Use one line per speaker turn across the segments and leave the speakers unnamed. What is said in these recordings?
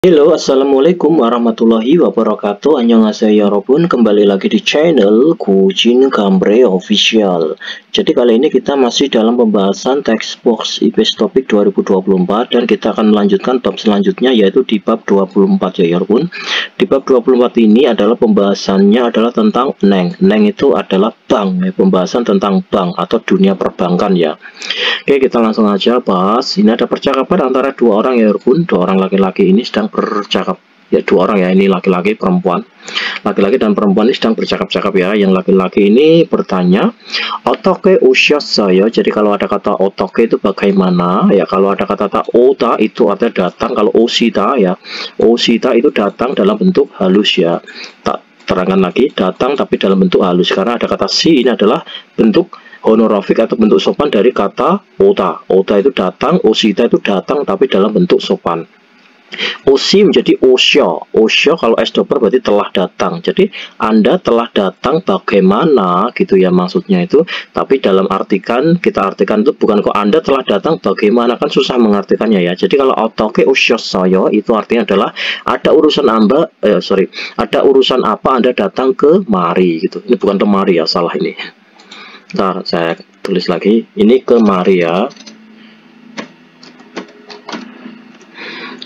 Halo, assalamualaikum warahmatullahi wabarakatuh. Annyeonghaseyo yorobun, kembali lagi di channel Kujin Gambre Official. Jadi kali ini kita masih dalam pembahasan textbox IPS Topik 2024 dan kita akan melanjutkan bab selanjutnya, yaitu di bab 24 ya yorobun. Di bab 24 ini adalah pembahasannya adalah tentang neng. Neng itu adalah bank, ya, pembahasan tentang bank atau dunia perbankan ya. Oke, kita langsung aja bahas. Ini ada percakapan antara dua orang ya yorobun. Dua orang laki-laki ini sedang bercakap, ya dua orang ya, ini laki-laki perempuan. Laki-laki dan perempuan ini sedang bercakap-cakap ya. Yang laki-laki ini bertanya, "Otoke saya." Jadi kalau ada kata otoke itu bagaimana? Ya kalau ada kata ota itu artinya datang. Kalau osita ya, osita itu datang dalam bentuk halus ya. Tak terangkan lagi, datang tapi dalam bentuk halus karena ada kata si, ini adalah bentuk honorifik atau bentuk sopan dari kata ota. Ota itu datang, osita itu datang tapi dalam bentuk sopan. Osi menjadi osyo. Osyo kalau S double berarti telah datang. Jadi Anda telah datang bagaimana gitu ya maksudnya itu. Tapi dalam artikan, kita artikan itu bukan kok Anda telah datang bagaimana, kan susah mengartikannya ya. Jadi kalau otoke osyo saya itu artinya adalah ada urusan ada urusan apa Anda datang ke mari gitu. Ini bukan kemari ya, salah ini. Ntar saya tulis lagi. Ini kemari ya.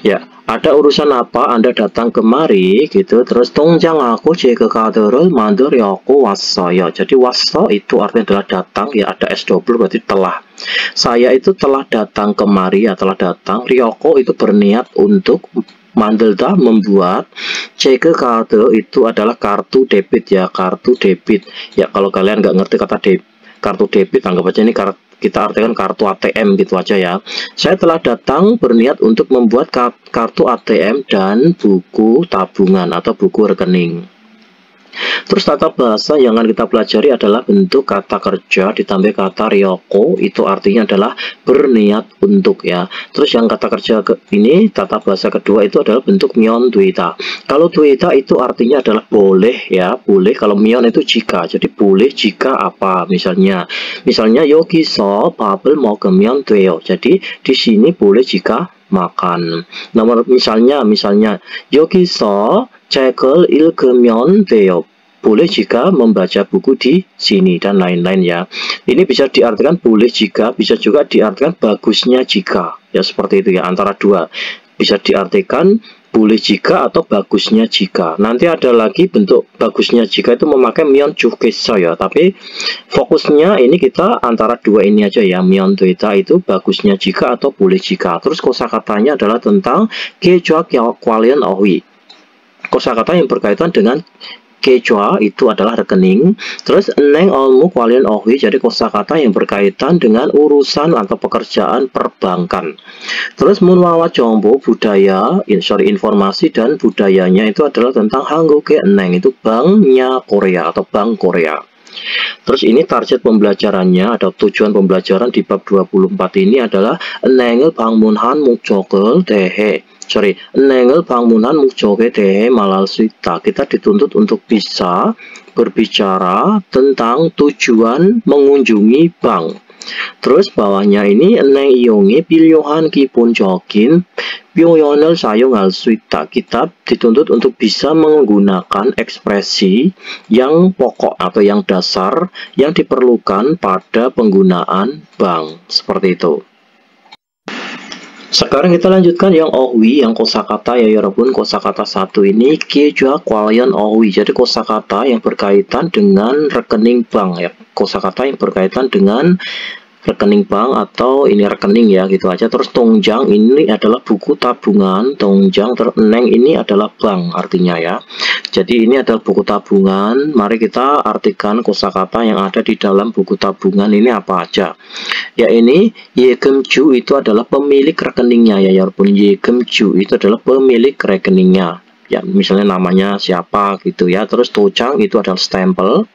Ya, ada urusan apa Anda datang kemari gitu. Terus 동장 aku ke kaderul mandur aku wassoyo. Jadi wasso itu artinya adalah datang ya, ada S double berarti telah. Saya itu telah datang kemari ya, telah datang. Ryoko itu berniat untuk. Mandelda membuat. Cek kado itu adalah kartu debit ya, kartu debit. Ya kalau kalian nggak ngerti kata kartu debit, anggap aja ini kita artikan kartu ATM gitu aja ya. Saya telah datang berniat untuk membuat kartu ATM dan buku tabungan atau buku rekening. Terus tata bahasa yang akan kita pelajari adalah bentuk kata kerja ditambah kata ryoko, itu artinya adalah berniat untuk ya. Terus yang kata kerja ini tata bahasa kedua itu adalah bentuk myon duita. Kalau duita itu artinya adalah boleh ya, boleh. Kalau myon itu jika, jadi boleh jika apa, misalnya yogiso babel mau gemyon dueo. Jadi di sini boleh jika makan. Nomor misalnya yogiso 책을 읽으면 돼요. Boleh jika membaca buku di sini dan lain-lain ya. Ini bisa diartikan boleh jika, bisa juga diartikan bagusnya jika. Ya seperti itu ya, antara dua. Bisa diartikan boleh jika atau bagusnya jika. Nanti ada lagi bentuk bagusnya jika itu memakai myon jukesa ya. Tapi fokusnya ini kita antara dua ini aja ya. Myon duita itu bagusnya jika atau boleh jika. Terus kosakatanya adalah tentang kecuali kwalian ohi. Kosakata yang berkaitan dengan kecua itu adalah rekening. Terus neng olmu kwalian ohi, jadi kosakata yang berkaitan dengan urusan atau pekerjaan perbankan. Terus munwawa jombo budaya, informasi dan budayanya itu adalah tentang hanggoke neng, itu banknya Korea atau bank Korea. Terus ini target pembelajarannya atau tujuan pembelajaran di bab 24 ini adalah nengel bangmunhan mukjokel dehe. Nengel bangunan mukjoge dehe malal suita. Kita dituntut untuk bisa berbicara tentang tujuan mengunjungi bank. Terus bawahnya ini neng iyongi pilyohan kipun jokin pyoyonel sayongal suita. Kita dituntut untuk bisa menggunakan ekspresi yang pokok atau yang dasar yang diperlukan pada penggunaan bank. Seperti itu. Sekarang kita lanjutkan yang ohwi, yang kosakata ya yorobun. Kosakata satu ini kejua kwalian ohwi. Jadi kosakata yang berkaitan dengan rekening bank ya. Kosakata yang berkaitan dengan rekening bank atau ini rekening ya gitu aja. Terus tongjang ini adalah buku tabungan. Tongjang neng ini adalah bank artinya ya. Jadi ini adalah buku tabungan. Mari kita artikan kosakata yang ada di dalam buku tabungan ini apa aja. Ya ini Yegemju itu adalah pemilik rekeningnya ya yorobun. Yegemju itu adalah pemilik rekeningnya. Ya misalnya namanya siapa gitu ya. Terus tojang itu adalah stempel.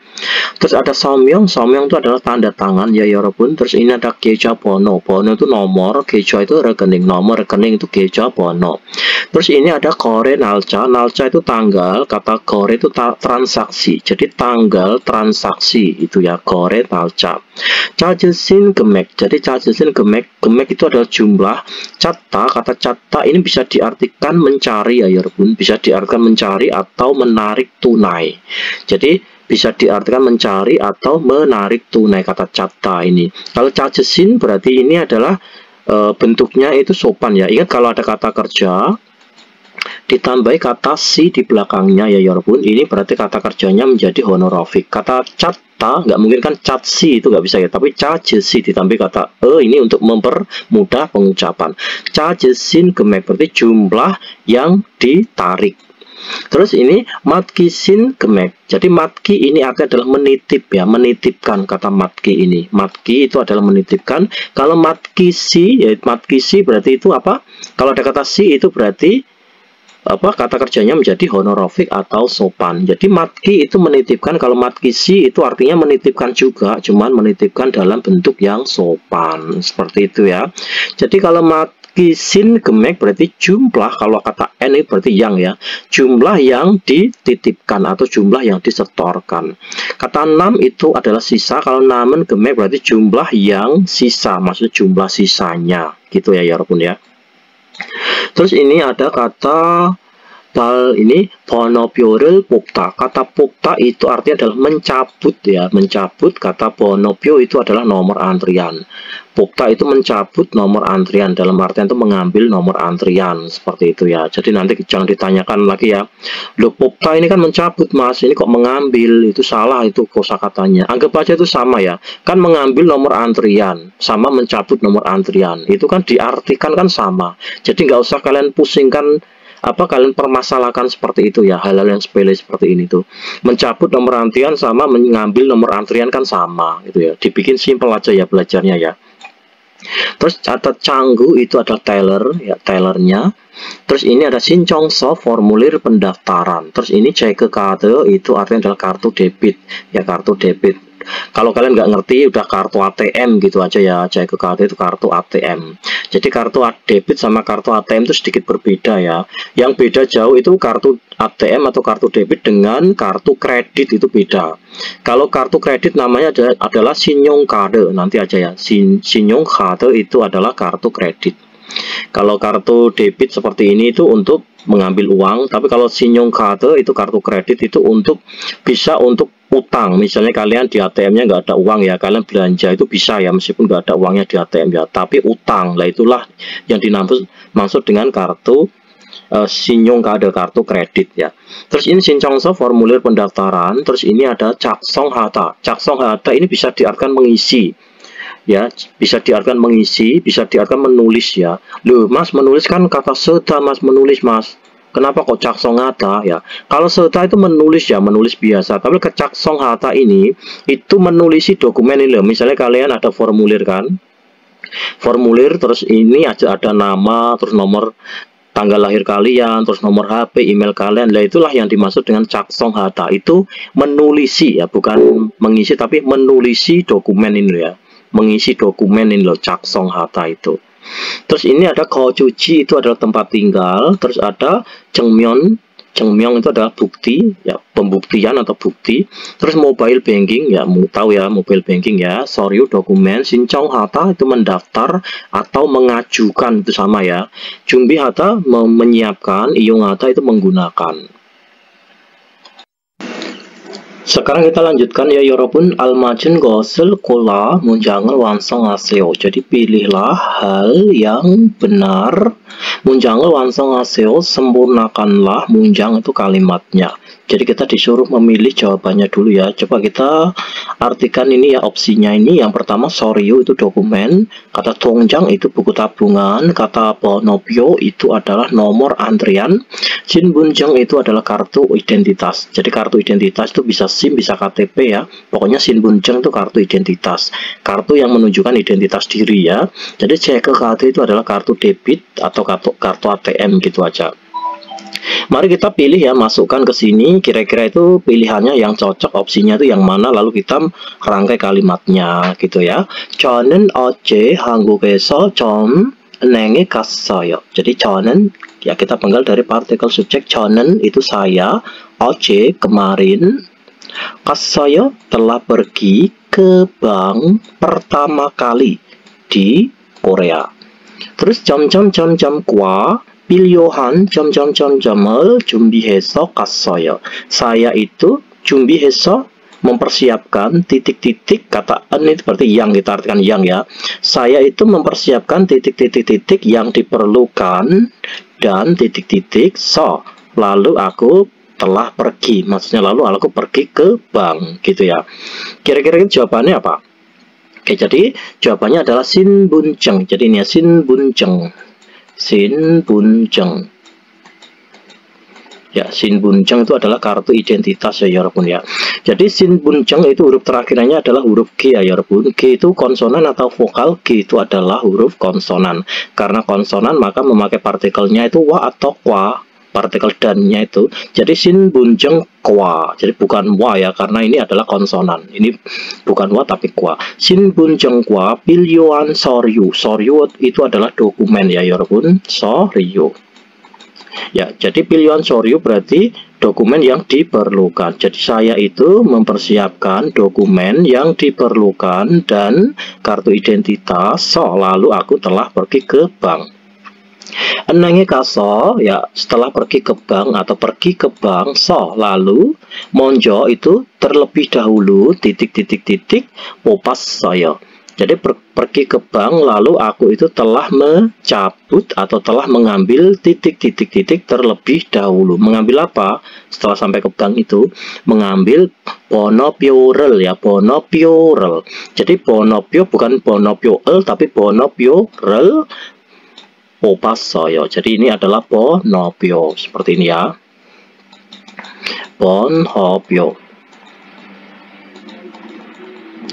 Terus ada somyong, somyong itu adalah tanda tangan ya yorobun. Terus ini ada keja bono, bono itu nomor, keja itu rekening, nomor rekening itu keja bono. Terus ini ada kore nalca, nalca itu tanggal, kata kore itu transaksi, jadi tanggal transaksi itu ya, kore nalca. Cajesin gemek, jadi cajesin gemek, gemek itu adalah jumlah. Catta, kata catta ini bisa diartikan mencari ya yorobun, bisa diartikan mencari atau menarik tunai. Jadi bisa diartikan mencari atau menarik tunai, kata catta ini. Kalau cajesin berarti ini adalah bentuknya itu sopan ya. Ingat kalau ada kata kerja ditambahi kata si di belakangnya ya yorobun, ini berarti kata kerjanya menjadi honorofik. Kata catta nggak mungkin kan catsi, itu nggak bisa ya, tapi cajesi ditambahi kata ini untuk mempermudah pengucapan. Cajesin gemek berarti jumlah yang ditarik. Terus ini matkisin gemek. Jadi matki ini adalah menitip ya, menitipkan, kata matki ini. Matki itu adalah menitipkan. Kalau matkisi, ya matkisi berarti itu apa? Kalau ada kata si itu berarti apa? Kata kerjanya menjadi honorofik atau sopan. Jadi matki itu menitipkan, kalau matkisi itu artinya menitipkan juga, cuman menitipkan dalam bentuk yang sopan. Seperti itu ya. Jadi kalau kisin gemek berarti jumlah, kalau kata n itu berarti yang ya, jumlah yang dititipkan atau jumlah yang disetorkan. Kata 6 itu adalah sisa, kalau namen gemek berarti jumlah yang sisa, maksudnya jumlah sisanya gitu ya yorobun ya. Terus ini ada kata ini bonopio를 뽑다. Kata 뽑다 itu artinya adalah mencabut ya, mencabut. Kata bonopio itu adalah nomor antrian. 뽑다 itu mencabut nomor antrian, dalam artian itu mengambil nomor antrian, seperti itu ya. Jadi nanti jangan ditanyakan lagi ya, loh 뽑다 ini kan mencabut mas, ini kok mengambil, itu salah, itu kosakatanya. Anggap aja itu sama ya, kan mengambil nomor antrian sama mencabut nomor antrian, itu kan diartikan kan sama. Jadi nggak usah kalian pusingkan kalian permasalahkan seperti itu ya, hal-hal yang sepele seperti ini tuh. Mencabut nomor antrian sama mengambil nomor antrian kan sama gitu ya. Dibikin simpel aja ya belajarnya ya. Terus catat canggu itu adalah teller ya, tellernya. Terus ini ada sinchongso, formulir pendaftaran. Terus ini cek ke kade itu artinya adalah kartu debit ya, kartu debit. Kalau kalian nggak ngerti udah kartu ATM gitu aja ya, cek ke kade itu kartu ATM. Jadi kartu debit sama kartu ATM itu sedikit berbeda ya. Yang beda jauh itu kartu ATM atau kartu debit dengan kartu kredit itu beda. Kalau kartu kredit namanya adalah 신용카드, nanti aja ya. 신용카드 itu adalah kartu kredit. Kalau kartu debit seperti ini itu untuk mengambil uang, tapi kalau 신용카드 itu kartu kredit itu untuk bisa untuk utang. Misalnya kalian di ATM-nya nggak ada uang ya, kalian belanja itu bisa ya, meskipun nggak ada uangnya di ATM ya, tapi utang lah, itulah yang dimaksud dengan kartu 신용카드, kartu kredit ya. Terus ini 신청서, formulir pendaftaran. Terus ini ada 작성하다. 작성하다 ini bisa diartikan mengisi ya, bisa diartikan mengisi, bisa diartikan menulis ya. Loh mas, menulis kan kata seda mas, menulis mas, kenapa kok 작성하다 ya? Kalau seda itu menulis ya, menulis biasa. Tapi ke 작성하다 ini itu menulisi dokumen ini loh. Misalnya kalian ada formulir kan, formulir, terus ini aja ada nama, terus nomor tanggal lahir kalian, terus nomor HP, email kalian. Lah itulah yang dimaksud dengan 작성하다. Itu menulisi ya, bukan mengisi tapi menulisi dokumen ini ya. Mengisi dokumen ini loh, 작성하다 itu. Terus ini ada 거주지, itu adalah tempat tinggal. Terus ada 정면, 정명 itu adalah bukti ya, pembuktian atau bukti. Terus mobile banking ya, tahu ya mobile banking ya. 서류 dokumen, 신청하다 itu mendaftar atau mengajukan, itu sama ya. 준비하다 menyiapkan, 이용하다 itu menggunakan. Sekarang kita lanjutkan ya yorobun. Almajun gosel kola munjangan 완성하세요. Jadi pilihlah hal yang benar. Munjangan 완성하세요, sempurnakanlah. Munjang itu kalimatnya. Jadi kita disuruh memilih jawabannya dulu ya. Coba kita artikan ini ya, opsinya ini. Yang pertama soryu itu dokumen, kata 통장 itu buku tabungan, kata 번호표 itu adalah nomor antrian, 신분증 itu adalah kartu identitas. Jadi kartu identitas itu bisa SIM, bisa KTP ya. Pokoknya 신분증 itu kartu identitas, kartu yang menunjukkan identitas diri ya. Jadi CK kartu itu adalah kartu debit atau kartu ATM gitu aja. Mari kita pilih ya, masukkan ke sini, kira-kira itu pilihannya yang cocok, opsinya itu yang mana, lalu kita rangkai kalimatnya gitu ya. 저는 어제 한국에서 좀 은행에 갔어요. Jadi 저는 ya kita penggal dari partikel subjek 저는 itu saya, 어제 kemarin, 갔어요 telah pergi ke bank pertama kali di Korea. Terus 과 필요한 점을 준비해서 갔어요. Saya itu 준비해서 mempersiapkan titik-titik, kata en itu berarti yang, kita artikan yang ya. Saya itu mempersiapkan titik-titik yang diperlukan dan titik-titik lalu aku telah pergi, maksudnya lalu aku pergi ke bank gitu ya. Kira-kira jawabannya apa? Oke, jadi jawabannya adalah 신분증. Jadi ini ya, 신분증. Ya, 신분증 itu adalah kartu identitas ya 여러분 ya. Jadi 신분증 itu huruf terakhirnya adalah huruf G ya 여러분. G itu konsonan atau vokal, G itu adalah huruf konsonan. Karena konsonan maka memakai partikelnya itu wa atau kwa, partikel dannya itu. Jadi 신분증 kwa. Jadi bukan wa ya, karena ini adalah konsonan. Ini bukan wa tapi kwa. 신분증 kwa 필요한 서류. 서류 itu adalah dokumen ya 여러분. 서류. Ya, jadi 필요한 서류 berarti dokumen yang diperlukan. Jadi saya itu mempersiapkan dokumen yang diperlukan dan kartu identitas. Lalu aku telah pergi ke bank. 은행에 가서 ya setelah pergi ke bank atau pergi ke bank lalu 먼저 itu terlebih dahulu titik-titik 뽑았어요. Jadi pergi ke bank lalu aku itu telah mencabut atau telah mengambil titik-titik terlebih dahulu. Mengambil apa? Setelah sampai ke bank itu mengambil 번호표를 ya, 번호표를. Jadi 번호표 bukan 번호표를 tapi 번호표를 뽑았어요. Jadi ini adalah 번호표 seperti ini ya. 번호표.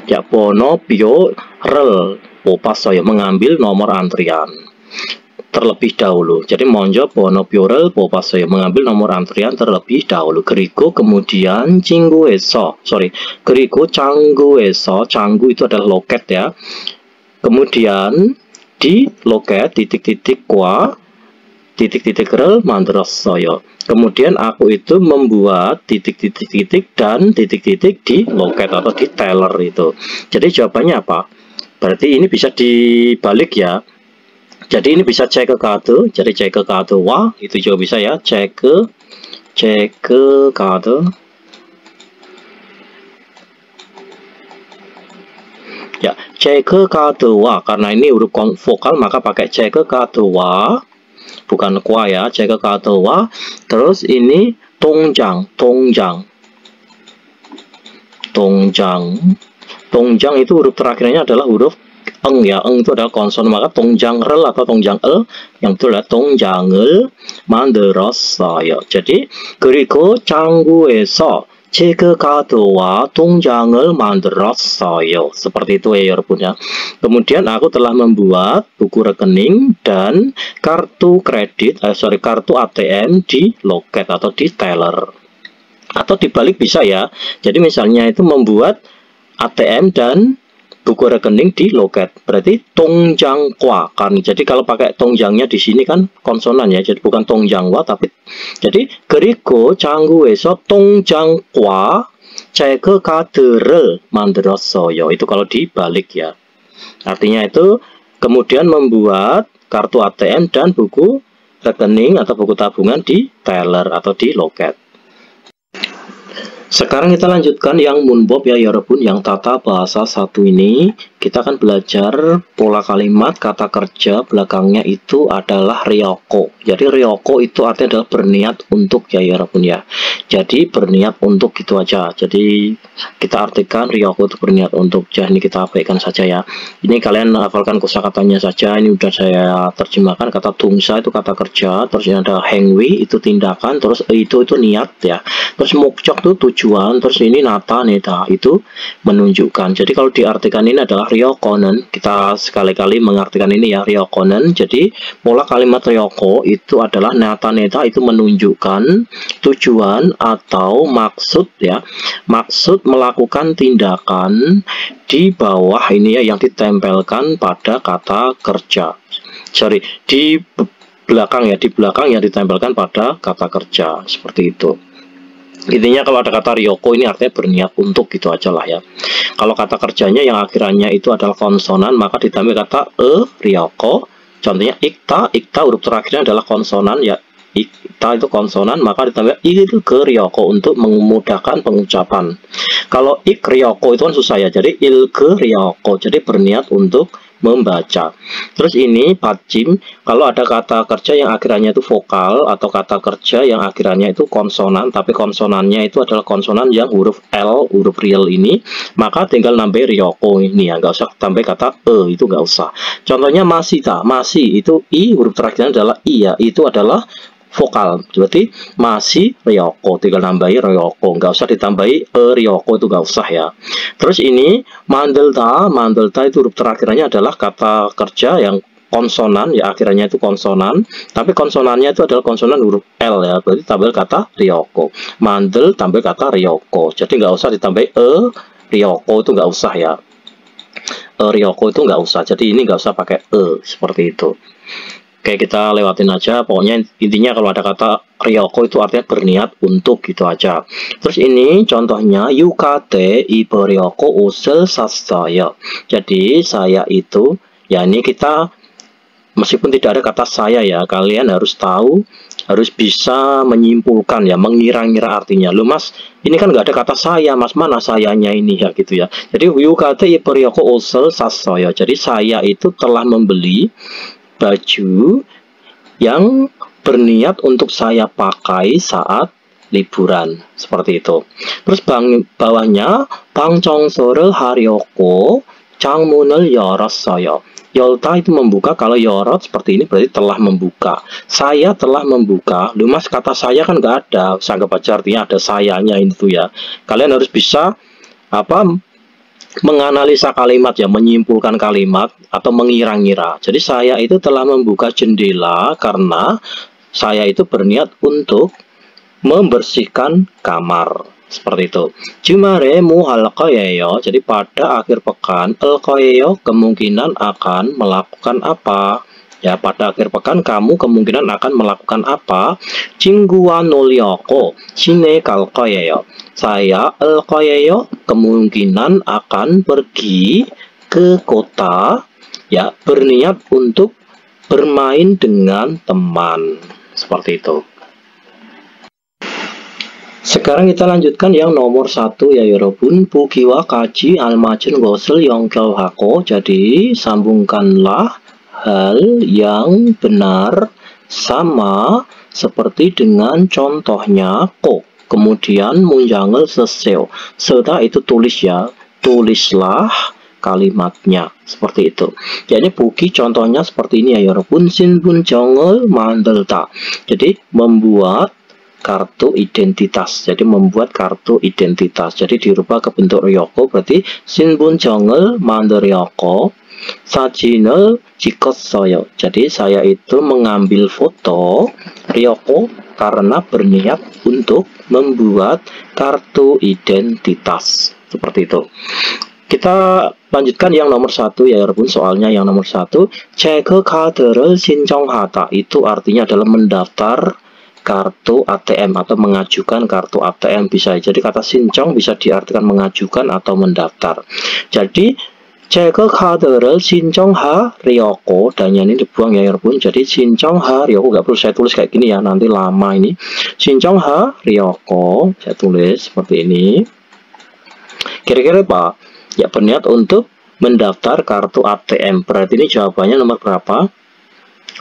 Ya, 번호표를 뽑았어요. Mengambil nomor antrian terlebih dahulu. Jadi 먼저 번호표를 뽑았어요. Mengambil nomor antrian terlebih dahulu. 그리고 kemudian 그리고 창구에서, 창구 itu adalah loket ya. Kemudian di loket titik-titik과 titik-titik을 만들었어요. Kemudian aku itu membuat titik-titik dan titik-titik di loket atau di teller itu. Jadi jawabannya apa? Berarti ini bisa dibalik ya. Jadi ini bisa cek ke kode. Jadi cek ke kode wah itu juga bisa ya. Cek ke kode. Ya, cek kadewa karena ini huruf vokal maka pakai cek kadewa, bukan kwa ya, cek kadewa. Terus ini 통장 itu huruf terakhirnya adalah huruf eng ya, eng itu adalah konsonan maka 통장을 atau 통장을 yang itu adalah 통장을 만들었어요. Jadi 그리고 창구에서 체크카드와 통장을 만들었어요. Seperti itu ya 여러분 ya. Kemudian aku telah membuat buku rekening dan kartu kredit, kartu ATM di loket atau di teller. Atau dibalik bisa ya. Jadi misalnya itu membuat ATM dan buku rekening di loket. Berarti 통장과 kan. Jadi kalau pakai 통장nya di sini kan konsonan ya. Jadi bukan 통장과 tapi jadi 그리고 창구에서 통장과 체크카드를 만들었어요. Itu kalau dibalik ya. Artinya itu kemudian membuat kartu ATM dan buku rekening atau buku tabungan di teller atau di loket. Sekarang kita lanjutkan yang munbob ya 여러분, yang tata bahasa satu ini. Kita akan belajar pola kalimat, kata kerja belakangnya itu adalah ryoko. Jadi ryoko itu artinya adalah berniat untuk ya 여러분 ya. Jadi berniat untuk gitu aja. Jadi kita artikan ryoko itu berniat untuk. Jadi ini kita abaikan saja ya. Ini kalian hafalkan kosakatanya saja. Ini udah saya terjemahkan. Kata tungsa itu kata kerja, terus ada hengwi itu tindakan, terus itu niat ya. Terus mokjok itu tujuan, terus ini nata neta itu menunjukkan. Jadi kalau diartikan ini adalah adalah ryokonen. Kita sekali-kali mengartikan ini ya, ryokonen. Jadi pola kalimat ryoko itu adalah neta-neta itu menunjukkan tujuan atau maksud ya, maksud melakukan tindakan di bawah ini ya, yang ditempelkan pada kata kerja. Sorry, di belakang ya, di belakang yang ditempelkan pada kata kerja, seperti itu. Intinya kalau ada kata ryoko ini artinya berniat untuk, gitu aja lah ya. Kalau kata kerjanya yang akhirannya itu adalah konsonan, maka ditambah kata ryoko. Contohnya ikta, ikta huruf terakhirnya adalah konsonan ya, ikta itu konsonan, maka ditambah ilke ryoko untuk memudahkan pengucapan. Kalau ik ryoko itu kan susah ya, jadi ilke ryoko, jadi berniat untuk membaca. Terus ini pacim, kalau ada kata kerja yang akhirannya itu vokal atau kata kerja yang akhirannya itu konsonan, tapi konsonannya itu adalah konsonan yang huruf L, huruf real ini, maka tinggal nambah ryoko ini ya, nggak usah tambah kata itu nggak usah. Contohnya masita, masih itu i huruf terakhirnya adalah i ya, itu adalah vokal, berarti masih ryoko, tinggal nambahi ryoko, nggak usah ditambahi ryoko, itu nggak usah ya. Terus ini mandelta, mandelta itu huruf terakhirnya adalah kata kerja yang konsonan ya, akhirannya itu konsonan, tapi konsonannya itu adalah konsonan huruf L ya, berarti tambah kata ryoko, mandel tambah kata ryoko, jadi nggak usah ditambahi ryoko, itu nggak usah ya, ryoko itu nggak usah, jadi ini nggak usah pakai seperti itu. Oke, kita lewatin aja. Pokoknya intinya kalau ada kata ryoko itu artinya berniat untuk, gitu aja. Terus ini contohnya yukate ibu ryoko usel sasaya. Jadi saya itu, ya ini kita meskipun tidak ada kata saya ya, kalian harus tahu, harus bisa menyimpulkan ya, mengira-ngira artinya. Loh mas, ini kan nggak ada kata saya mas, mana sayanya ini ya, gitu ya. Jadi yukate ibu ryoko usel sasaya. Jadi saya itu telah membeli baju yang berniat untuk saya pakai saat liburan, seperti itu. Terus bawahnya 방청소를 하려고 창문을 열었어요. 열다 itu membuka, kalau yorot seperti ini berarti telah membuka. Saya telah membuka. Lu mas, kata saya kan nggak ada, anggap aja artinya ada sayanya itu ya. Kalian harus bisa menganalisa kalimat ya, menyimpulkan kalimat atau mengira-ngira. Jadi saya itu telah membuka jendela karena saya itu berniat untuk membersihkan kamar, seperti itu. Jumare muhalqayeyo, jadi pada akhir pekan alqayeyo kemungkinan akan melakukan apa? Ya, pada akhir pekan kamu kemungkinan akan melakukan apa? Cingguwa nolyoko sine kalqayeyo. Saya alqayeyo kemungkinan akan pergi ke kota ya, berniat untuk bermain dengan teman, seperti itu. Sekarang kita lanjutkan yang nomor 1 ya 여러분. Bukiwa kaji almajun gosel yongkyauhako. Jadi sambungkanlah hal yang benar sama seperti dengan contohnya ko. Kemudian munjangel seseo. Serta itu tulis ya, tulislah kalimatnya, seperti itu. Jadi buki contohnya seperti ini ya 여러분. 신분 정을 만들다. Jadi membuat kartu identitas. Jadi membuat kartu identitas. Jadi dirubah ke bentuk ryoko, berarti 신분 정을 만들려고 사진을 찍었어요. Jadi saya itu mengambil foto ryoko karena berniat untuk membuat kartu identitas, seperti itu. Kita lanjutkan yang nomor 1 ya 여러분. Soalnya yang nomor 1, 체크카드를 신청하다 itu artinya adalah mendaftar kartu ATM atau mengajukan kartu ATM, bisa jadi kata 신청 bisa diartikan mengajukan atau mendaftar. Jadi 체크카드를 신청하려고, dan ini dibuang ya 여러분. Jadi 신청하려고 nggak perlu saya tulis kayak gini ya, nanti lama ini. 신청하려고 saya tulis seperti ini. Kira-kira apa? Ya, berniat untuk mendaftar kartu ATM. Berarti ini jawabannya nomor berapa?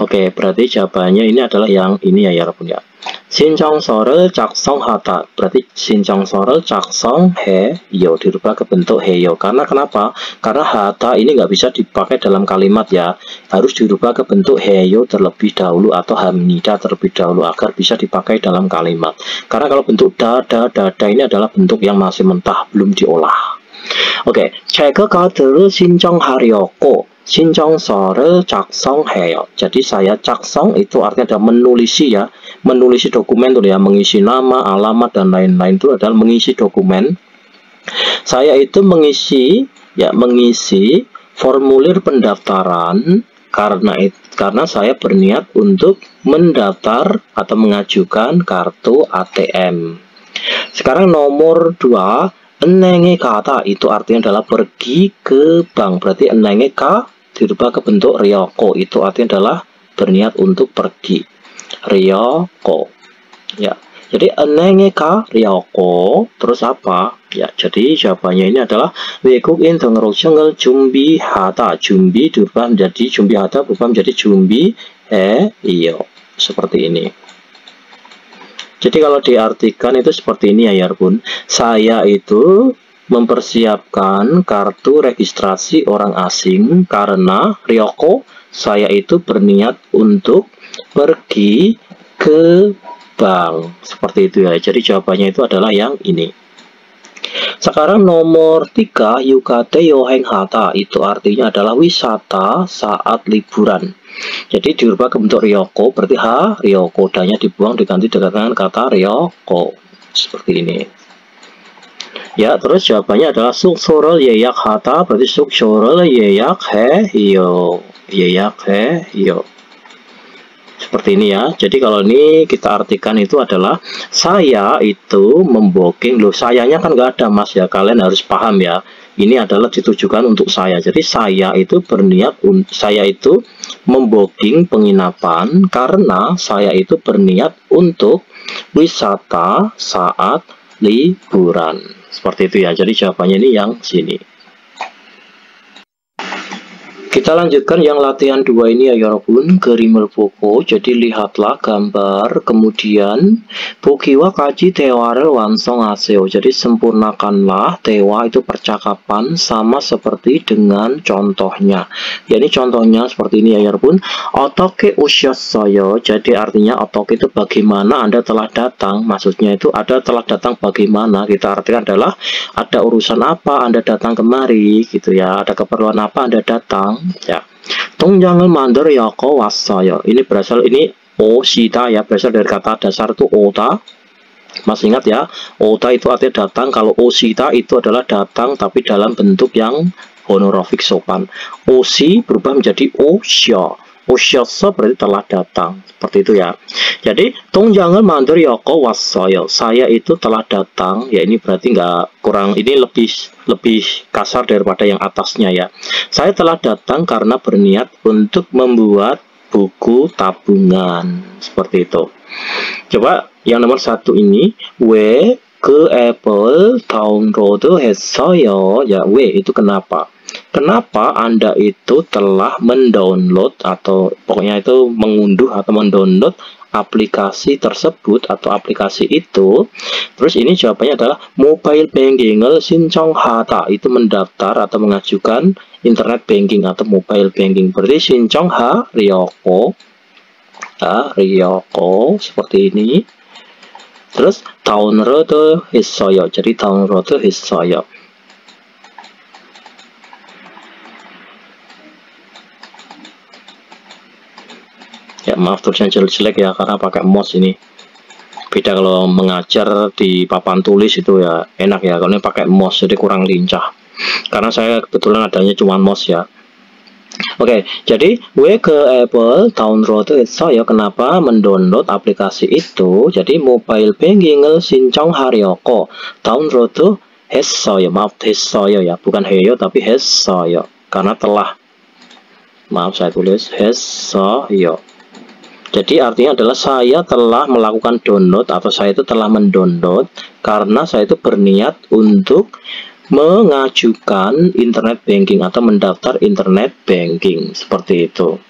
Oke, berarti jawabannya ini adalah yang ini ya 여러분 ya. 신청서를 작성하다. Berarti 신청서를 작성해요, dirubah ke bentuk heyo. Karena kenapa? Karena hata ini nggak bisa dipakai dalam kalimat ya. Harus dirubah ke bentuk heyo terlebih dahulu atau hamnida terlebih dahulu agar bisa dipakai dalam kalimat. Karena kalau bentuk dada ini adalah bentuk yang masih mentah, belum diolah. 오케이, 제가 카드를 신청하려고 신청서를 작성해요. Jadi saya 작성 itu artinya adalah menulisi ya, menulisi dokumen tuh ya, mengisi nama, alamat dan lain-lain itu adalah mengisi dokumen. Saya itu mengisi formulir pendaftaran karena saya berniat untuk mendaftar atau mengajukan kartu ATM. Sekarang nomor 2. Enenge kata itu artinya adalah pergi ke bank. Berarti enenge ka dirubah ke bentuk ryoko. Itu artinya adalah berniat untuk pergi. Ryoko. Ya. Jadi enenge ka ryoko. Terus apa? Ya, jadi jawabannya ini adalah 외국인 등록증을 준비하다. 준비 dirubah menjadi 준비하다 berubah menjadi 준비해요. Seperti ini. Jadi kalau diartikan itu seperti ini ya Yarbun. Saya itu mempersiapkan kartu registrasi orang asing karena Ryoko, saya itu berniat untuk pergi ke bank. Seperti itu ya. Jadi jawabannya itu adalah yang ini. Sekarang nomor 3, yukate yohenghata itu artinya adalah wisata saat liburan. Jadi dirubah ke bentuk ryoko, berarti ryoko, danya dibuang diganti dengan kata ryoko. Seperti ini. Ya, terus jawabannya adalah 숙소를 예약하다, berarti 숙소를 예약해요. 예약해요. Seperti ini ya. Jadi kalau ini kita artikan itu adalah saya itu membooking. Loh, sayanya kan nggak ada mas ya, kalian harus paham ya. Ini adalah ditujukan untuk saya. Jadi saya itu berniat, saya itu membooking penginapan karena saya itu berniat untuk wisata saat liburan. Seperti itu ya. Jadi jawabannya ini yang sini. Kita lanjutkan yang latihan 2 ini ya 여러분. 그림을 보고, jadi lihatlah gambar, kemudian 보기와 같이 대화를 완성하세요. Jadi sempurnakanlah 대화 itu percakapan sama seperti dengan contohnya. Ya, ini contohnya seperti ini ya 여러분. 어떻게 오셨어요? Jadi artinya 어떻게 itu bagaimana Anda telah datang. Maksudnya itu ada telah datang bagaimana. Kita artikan adalah ada urusan apa Anda datang kemari gitu ya. Ada keperluan apa Anda datang. Ya, 통장을 만들려고 왔어요. Ini berasal ini 오시다 ya, berasal dari kata dasar itu 오다. Masih ingat ya, 오다 itu artinya datang. Kalau 오시다 itu adalah datang tapi dalam bentuk yang honorofik sopan. 오시 berubah menjadi 오셔. 오셨어 berarti telah datang. Seperti itu ya. Jadi 통장을 만들려고 왔어요. Saya itu telah datang. Ya, ini berarti nggak kurang, ini lebih kasar daripada yang atasnya ya. Saya telah datang karena berniat untuk membuat buku tabungan. Seperti itu. Coba yang nomor 1 ini, 왜 그 앱을 다운로드했어요? Ya, 왜 itu kenapa? Kenapa Anda itu telah mendownload atau pokoknya itu mengunduh atau mendownload aplikasi tersebut atau aplikasi itu? Terus ini jawabannya adalah mobile banking을 신청하다, itu mendaftar atau mengajukan internet banking atau mobile banking. Berarti 신청하려고, ryoko seperti ini. Terus 다운로드했어요. jadi 다운로드했어요. Ya, maaf tulisan jelek ya karena pakai mouse ini. Beda kalau mengajar di papan tulis itu ya enak ya, kalau ini pakai mouse jadi kurang lincah. Karena saya kebetulan adanya cuma mouse ya. Oke, jadi 왜 그 앱을 다운로드했어요? kenapa mendownload aplikasi itu? Jadi mobile banking을 신청하려고 다운로드했어요. maaf 했어요 ya, bukan 해요 tapi 했어요. karena telah. Maaf saya tulis 했어요. Jadi artinya adalah saya telah melakukan download atau saya itu telah mendownload karena saya itu berniat untuk mengajukan internet banking atau mendaftar internet banking. Seperti itu.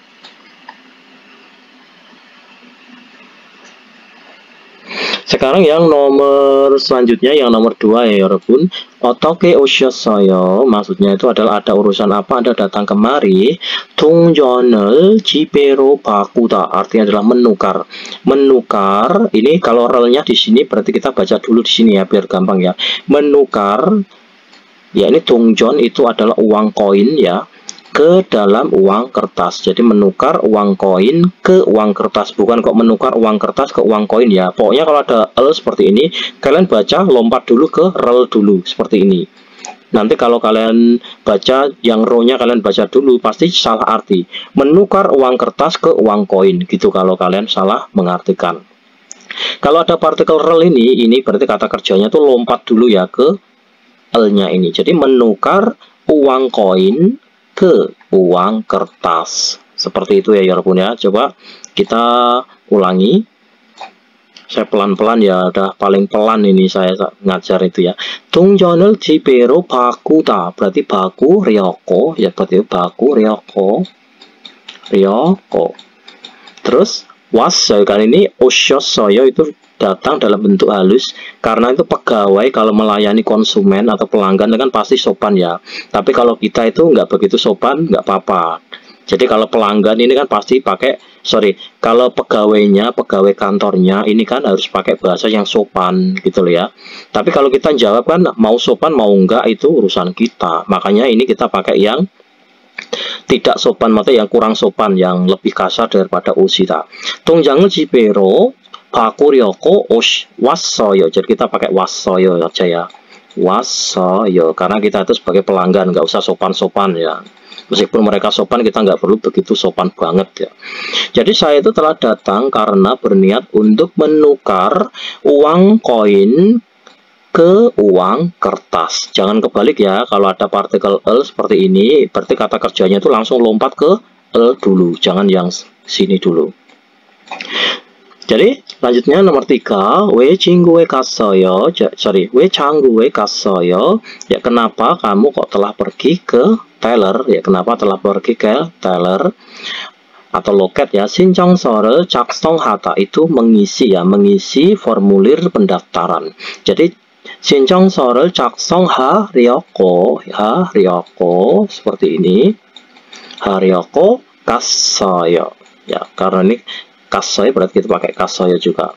Sekarang yang nomor selanjutnya, yang nomor 2 ya 여러분. 어떻게 오셨어요? maksudnya itu adalah ada urusan apa Anda datang kemari. 동전을 지폐로 바꾸다 artinya adalah menukar. Menukar ini kalau relnya di sini berarti kita baca dulu di sini ya biar gampang ya. Menukar Ya, ini 동전 itu adalah uang koin ya, ke dalam uang kertas. Jadi menukar uang koin ke uang kertas, bukan kok menukar uang kertas ke uang koin ya. Pokoknya kalau ada L seperti ini, kalian baca lompat dulu ke rel dulu seperti ini. Nanti kalau kalian baca yang row-nya kalian baca dulu, pasti salah arti. Menukar uang kertas ke uang koin gitu kalau kalian salah mengartikan. Kalau ada partikel rel ini berarti kata kerjanya tuh lompat dulu ya ke L-nya ini. Jadi menukar uang koin ke uang kertas. Seperti itu ya Yorobun ya. Coba kita ulangi. Saya pelan-pelan ya, udah paling pelan ini saya ngajar itu ya. 동전을 지폐로 바꾸다 berarti baku ryoko ya, berarti baku ryoko. Terus 왔어요 kali ini 오셨어요 itu datang dalam bentuk halus, karena itu pegawai kalau melayani konsumen atau pelanggan kan pasti sopan ya. Tapi kalau kita itu nggak begitu sopan, nggak apa-apa. Jadi kalau pelanggan ini kan pasti pakai, kalau pegawainya, pegawai kantornya ini kan harus pakai bahasa yang sopan gitu loh ya. Tapi kalau kita jawab kan mau sopan mau enggak itu urusan kita. Makanya ini kita pakai yang tidak sopan, maksudnya yang kurang sopan, yang lebih kasar daripada usita. 동장을 지폐로 바꾸려고 왔어요. Jadi kita pakai 왔어요 aja ya. 왔어요 karena kita itu sebagai pelanggan nggak usah sopan-sopan ya. Meskipun mereka sopan, kita nggak perlu begitu sopan banget ya. Jadi saya itu telah datang karena berniat untuk menukar uang koin ke uang kertas. Jangan kebalik ya, kalau ada partikel L seperti ini, berarti kata kerjanya itu langsung lompat ke L dulu, jangan yang sini dulu. Jadi lanjutnya nomor 3, 왜 친구에 갔어요? 왜 장구에 갔어요? Ya, kenapa kamu kok telah pergi ke teller? Ya, kenapa telah pergi ke teller atau loket ya. 신청서를 작성하다 itu mengisi ya, mengisi formulir pendaftaran. Jadi 신청서를 작성하려고 seperti ini. 하려고 갔어요. Ya, karena ini kassoyo berarti kita pakai kassoyo juga.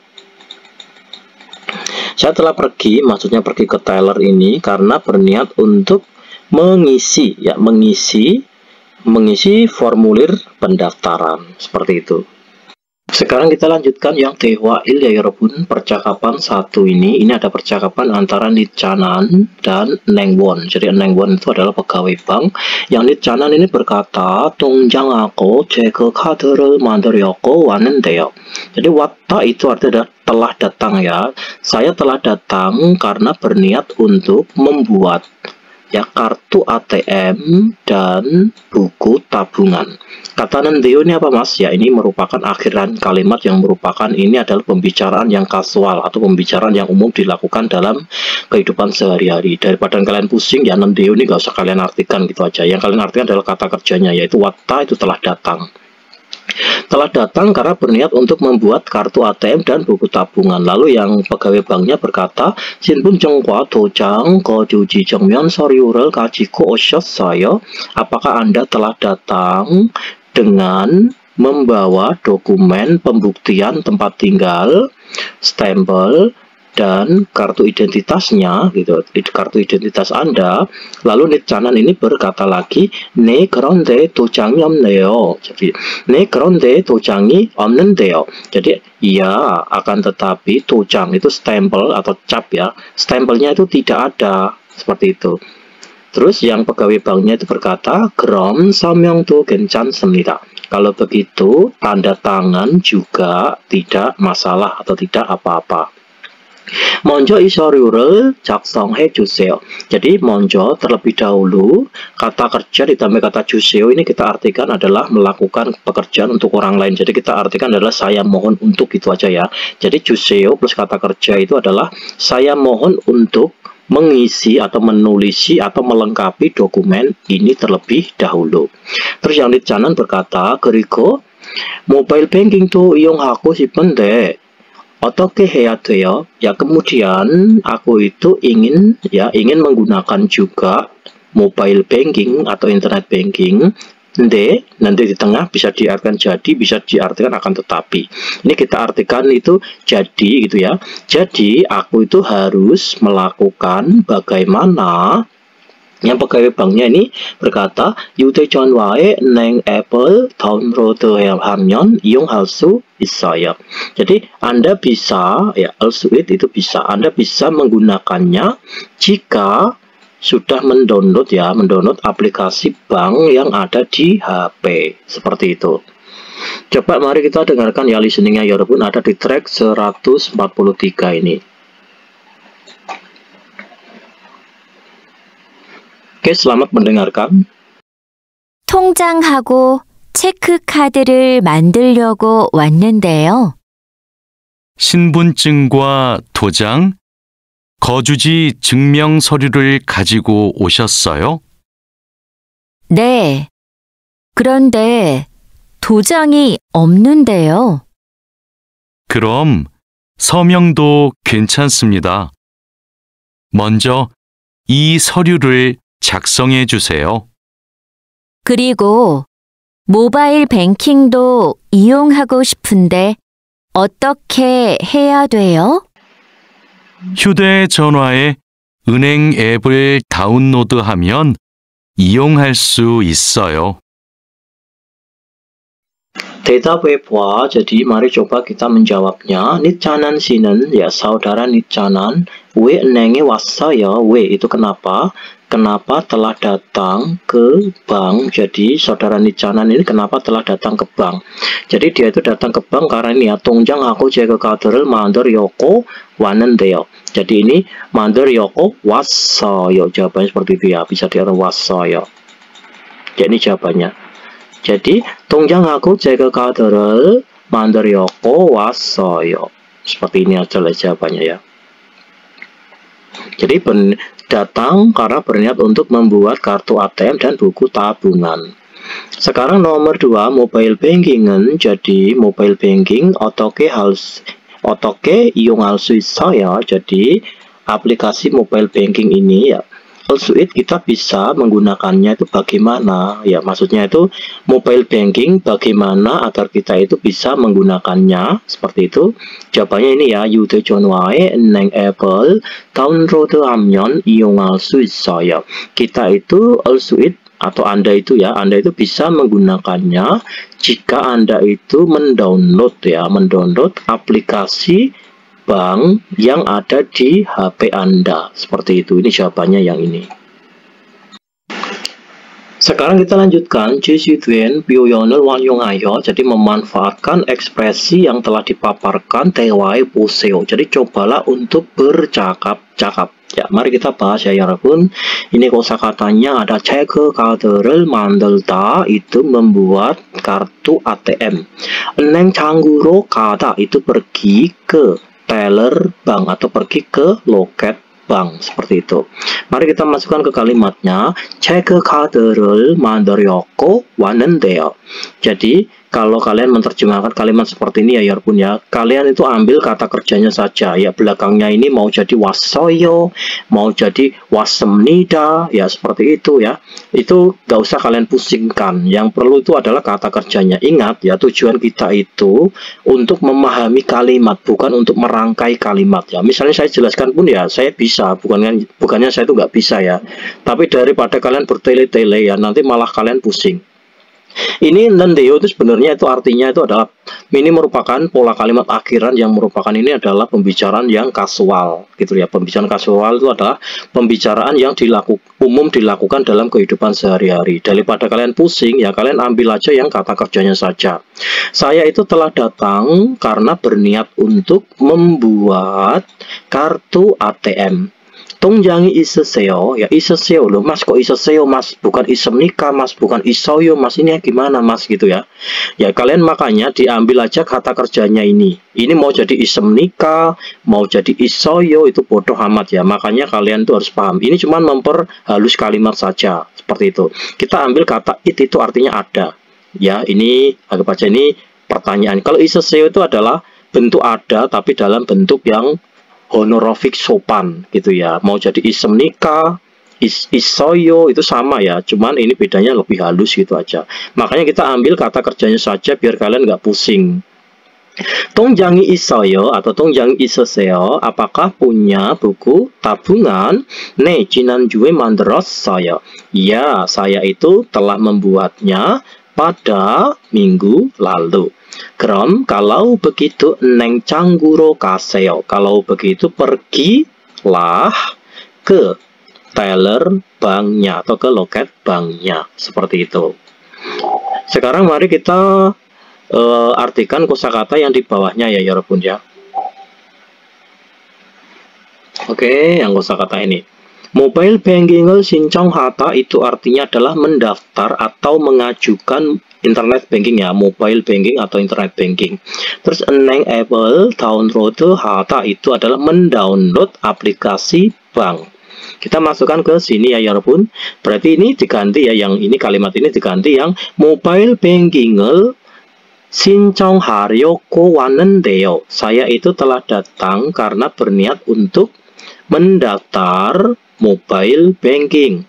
Saya telah pergi, maksudnya pergi ke teller ini karena berniat untuk mengisi ya, mengisi formulir pendaftaran seperti itu. Sekarang kita lanjutkan yang 대화일 ya 여러분. Percakapan satu ini ada percakapan antara Nitchanan dan Nengwon. Jadi Nengwon itu adalah pegawai bank. Yang Nitchanan ini berkata, 동장하고 제 그 카드를 만들려고 왔는데요. Jadi 왔다 itu artinya telah datang ya. Saya telah datang karena berniat untuk membuat ya kartu ATM dan buku tabungan. Kata nendeo ini apa mas? Ya, ini merupakan akhiran kalimat yang merupakan ini adalah pembicaraan yang kasual atau pembicaraan yang umum dilakukan dalam kehidupan sehari-hari. Daripada kalian pusing ya, nendeo ini gak usah kalian artikan gitu aja. Yang kalian artikan adalah kata kerjanya, yaitu watta itu telah datang. Telah datang karena berniat untuk membuat kartu ATM dan buku tabungan. Lalu yang pegawai banknya berkata, 신분증과 도장, 거주지 증명 서류를 가지고 오셨어요? Apakah Anda telah datang dengan membawa dokumen pembuktian tempat tinggal, stempel, dan kartu identitasnya gitu, kartu identitas Anda. Lalu Nitchanan ini berkata lagi, 네 그런데 도장이 없네요. Jadi 네 그런데 도장이 없는데요. Jadi iya, akan tetapi 도장 itu stempel atau cap ya, stempelnya itu tidak ada, seperti itu. Terus yang pegawai banknya itu berkata, 그럼 서명도 괜찮습니다. Kalau begitu tanda tangan juga tidak masalah atau tidak apa-apa. 먼저 이 서류를 작성해 주세요. Jadi 먼저 terlebih dahulu, kata kerja ditambah kata 주세요 ini kita artikan adalah melakukan pekerjaan untuk orang lain. Jadi kita artikan adalah saya mohon untuk, gitu aja ya. Jadi 주세요 plus kata kerja itu adalah saya mohon untuk mengisi atau menulisi atau melengkapi dokumen ini terlebih dahulu. Terus yang Nitchanan berkata, 그리고 모바일 뱅킹도 이용하고 싶은데 어떻게 해야 돼요? Ya, kemudian aku itu ingin menggunakan juga mobile banking atau internet banking. Nanti di tengah bisa diartikan jadi, bisa diartikan akan tetapi. Ini kita artikan itu jadi gitu ya. Jadi aku itu harus melakukan bagaimana Yang pegawai banknya ini berkata, "Yute jon wae neng Apple download hamyon iung halsu isaya." Jadi Anda bisa, ya Alsuit itu bisa, Anda bisa menggunakannya jika sudah mendownload aplikasi bank yang ada di HP seperti itu. Coba mari kita dengarkan ya listeningnya ya walaupun ada di track 143 ini. Oke, selamat mendengarkan.
통장하고 체크카드를 만들려고 왔는데요.
신분증과 도장, 거주지 증명 서류를 가지고 오셨어요?
네. 그런데 도장이 없는데요.
그럼 서명도 괜찮습니다. 먼저 이 서류를 작성해 주세요.
그리고 모바일 뱅킹도 이용하고 싶은데 어떻게 해야 돼요?
휴대전화에 은행 앱을 다운로드하면 이용할 수 있어요.
대답해봐. Jadi mari coba kita menjawabnya. Nitcanan sinen, ya saudara Nitcanan. We nenge wasaya. We itu kenapa? Kenapa telah datang ke bank? Jadi saudara Nitcanan ini kenapa telah datang ke bank? Jadi dia itu datang ke bank karena ini ya 통장 하고 제가 카드를 만들려고 왔는데요. Jadi ini 만들려고 왔어요. Jawabannya seperti itu ya. Bisa diartikan 왔어요. Jadi ini jawabannya. Jadi 통장하고 제가 카드를 만들려고 왔어요. Seperti ini adalah jawabannya ya. Jadi datang karena berniat untuk membuat kartu ATM dan buku tabungan. Sekarang nomor 2, mobile banking은 jadi mobile banking 어떻게 이용할 수 있어요? Jadi aplikasi mobile banking ini ya Alsuit kita bisa menggunakannya itu bagaimana? Ya maksudnya itu mobile banking bagaimana agar kita itu bisa menggunakannya seperti itu. Jawabannya ini ya 휴대전 wae neng Apple download 하면 이용할 수 있어요. Kita itu Alsuit atau Anda itu bisa menggunakannya jika Anda itu mendownload aplikasi bank yang ada di HP Anda. Seperti itu. Ini jawabannya yang ini. Sekarang kita lanjutkan 지시된 표현을 활용하여. Jadi memanfaatkan ekspresi yang telah dipaparkan 대화해 보세요. Jadi cobalah untuk bercakap-cakap. Ya, mari kita bahas ya 여러분. Ini kosakatanya ada 체크 카드를 만들다 itu membuat kartu ATM. 은행 창구로 가다 itu pergi ke teller bank atau pergi ke loket bank seperti itu. Mari kita masukkan ke kalimatnya. 체크카드를 만들려고 왔는데요. Jadi kalau kalian menerjemahkan kalimat seperti ini ya Yarpun ya, kalian itu ambil kata kerjanya saja ya, belakangnya ini mau jadi wassoyo, mau jadi wassemnida ya, seperti itu ya. Itu gak usah kalian pusingkan, yang perlu itu adalah kata kerjanya. Ingat ya, tujuan kita itu untuk memahami kalimat, bukan untuk merangkai kalimat ya. Misalnya saya jelaskan pun ya saya bisa, bukannya saya itu nggak bisa ya, tapi daripada kalian bertele-tele ya, nanti malah kalian pusing. Ini nendeo itu sebenarnya itu artinya itu adalah, ini merupakan pola kalimat akhiran yang merupakan ini adalah pembicaraan yang kasual gitu ya. Pembicaraan kasual itu adalah pembicaraan yang umum dilakukan dalam kehidupan sehari-hari. Daripada kalian pusing ya, kalian ambil aja yang kata kerjanya saja. Saya itu telah datang karena berniat untuk membuat kartu ATM. 통장이 있으세요? Ya 있으세요 loh mas, kok 있으세요 mas, bukan isem nikah mas, bukan isoyo mas, ini gimana mas gitu ya. Ya kalian makanya diambil aja kata kerjanya ini mau jadi isem nikah, mau jadi isoyo, itu bodoh amat ya. Makanya kalian tuh harus paham, ini cuma memperhalus kalimat saja seperti itu. Kita ambil kata itu artinya ada ya. Ini anggap aja ini pertanyaan. Kalau 있으세요 itu adalah bentuk ada tapi dalam bentuk yang honorific sopan gitu ya. Mau jadi isem nikah, isoyo itu sama ya, cuman ini bedanya lebih halus gitu aja. Makanya kita ambil kata kerjanya saja biar kalian nggak pusing. 통장이 있어요 atau 통장이 있으세요? Apakah punya buku tabungan? 네, 지난주에 만들었어요. Ya, saya itu telah membuatnya pada minggu lalu. 그럼 kalau begitu neng canggu로 가세요. Kalau begitu pergilah ke teller banknya atau ke loket banknya. Seperti itu. Sekarang mari kita artikan kosakata yang di bawahnya ya 여러분 ya. Oke, yang kosakata ini. Mobile banking을 신청하다 itu artinya adalah mendaftar atau mengajukan internet banking ya, mobile banking atau internet banking. Terus enable download 하다 itu adalah mendownload aplikasi bank. Kita masukkan ke sini ya 여러분. Berarti ini diganti ya, yang ini kalimat ini diganti yang mobile banking을 신청하려고 왔는데요. Saya itu telah datang karena berniat untuk mendaftar mobile banking.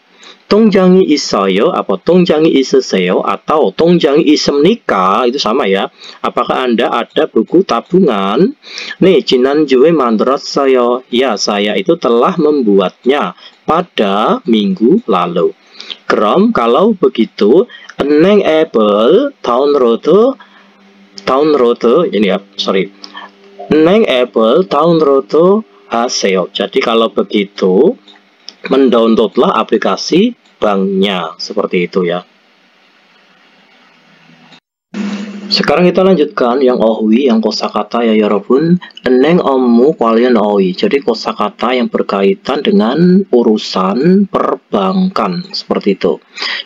통장이 있어요? Apa 통장이 있으세요? Atau 통장이 있습니까? Itu sama ya. Apakah Anda ada buku tabungan? 네, 지난주에 만들었어요. Ya, saya itu telah membuatnya pada minggu lalu. 그럼 kalau begitu, 은행 앱을 은행 앱을 다운로드 하세요. Jadi kalau begitu mendownloadlah aplikasi banknya, seperti itu ya. Sekarang kita lanjutkan yang ohwi, yang kosakata ya 여러분. 은행 업무 관련 어휘. Jadi kosakata yang berkaitan dengan urusan perbankan, seperti itu.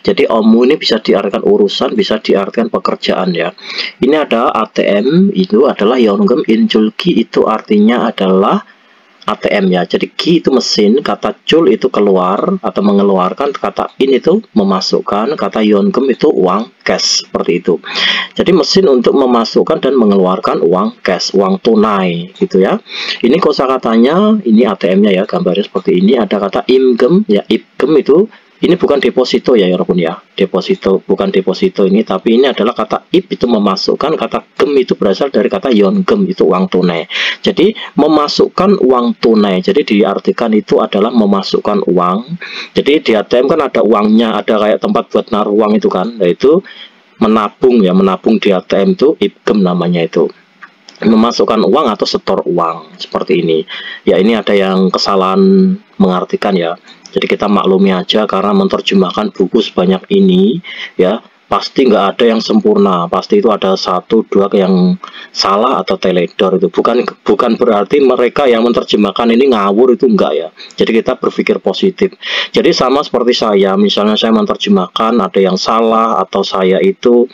Jadi 업무 ini bisa diartikan urusan, bisa diartikan pekerjaan ya. Ini ada ATM, itu adalah 연금, 인줄기 itu artinya adalah ATM ya. Jadi ki itu mesin, kata cul itu keluar atau mengeluarkan, kata in itu memasukkan, kata yongem itu uang cash, seperti itu. Jadi mesin untuk memasukkan dan mengeluarkan uang cash, uang tunai gitu ya. Ini kosakatanya, ini ATM-nya ya, gambarnya seperti ini. Ada kata imgem ya, ibgem itu ini bukan deposito ya walaupun ya, deposito bukan deposito ini, tapi ini adalah kata ip itu memasukkan, kata gem itu berasal dari kata yongem itu uang tunai. Jadi memasukkan uang tunai, jadi diartikan itu adalah memasukkan uang. Jadi di ATM kan ada uangnya, ada kayak tempat buat naruh uang itu kan, yaitu menabung ya, menabung di ATM itu ibgem namanya itu. Memasukkan uang atau setor uang, seperti ini. Ya, ini ada yang kesalahan mengartikan ya. Jadi kita maklumi aja karena menerjemahkan buku sebanyak ini ya, pasti nggak ada yang sempurna, pasti itu ada satu dua yang salah atau teledor. Itu bukan berarti mereka yang menerjemahkan ini ngawur, itu enggak ya. Jadi kita berpikir positif. Jadi sama seperti saya, misalnya saya menerjemahkan ada yang salah atau saya itu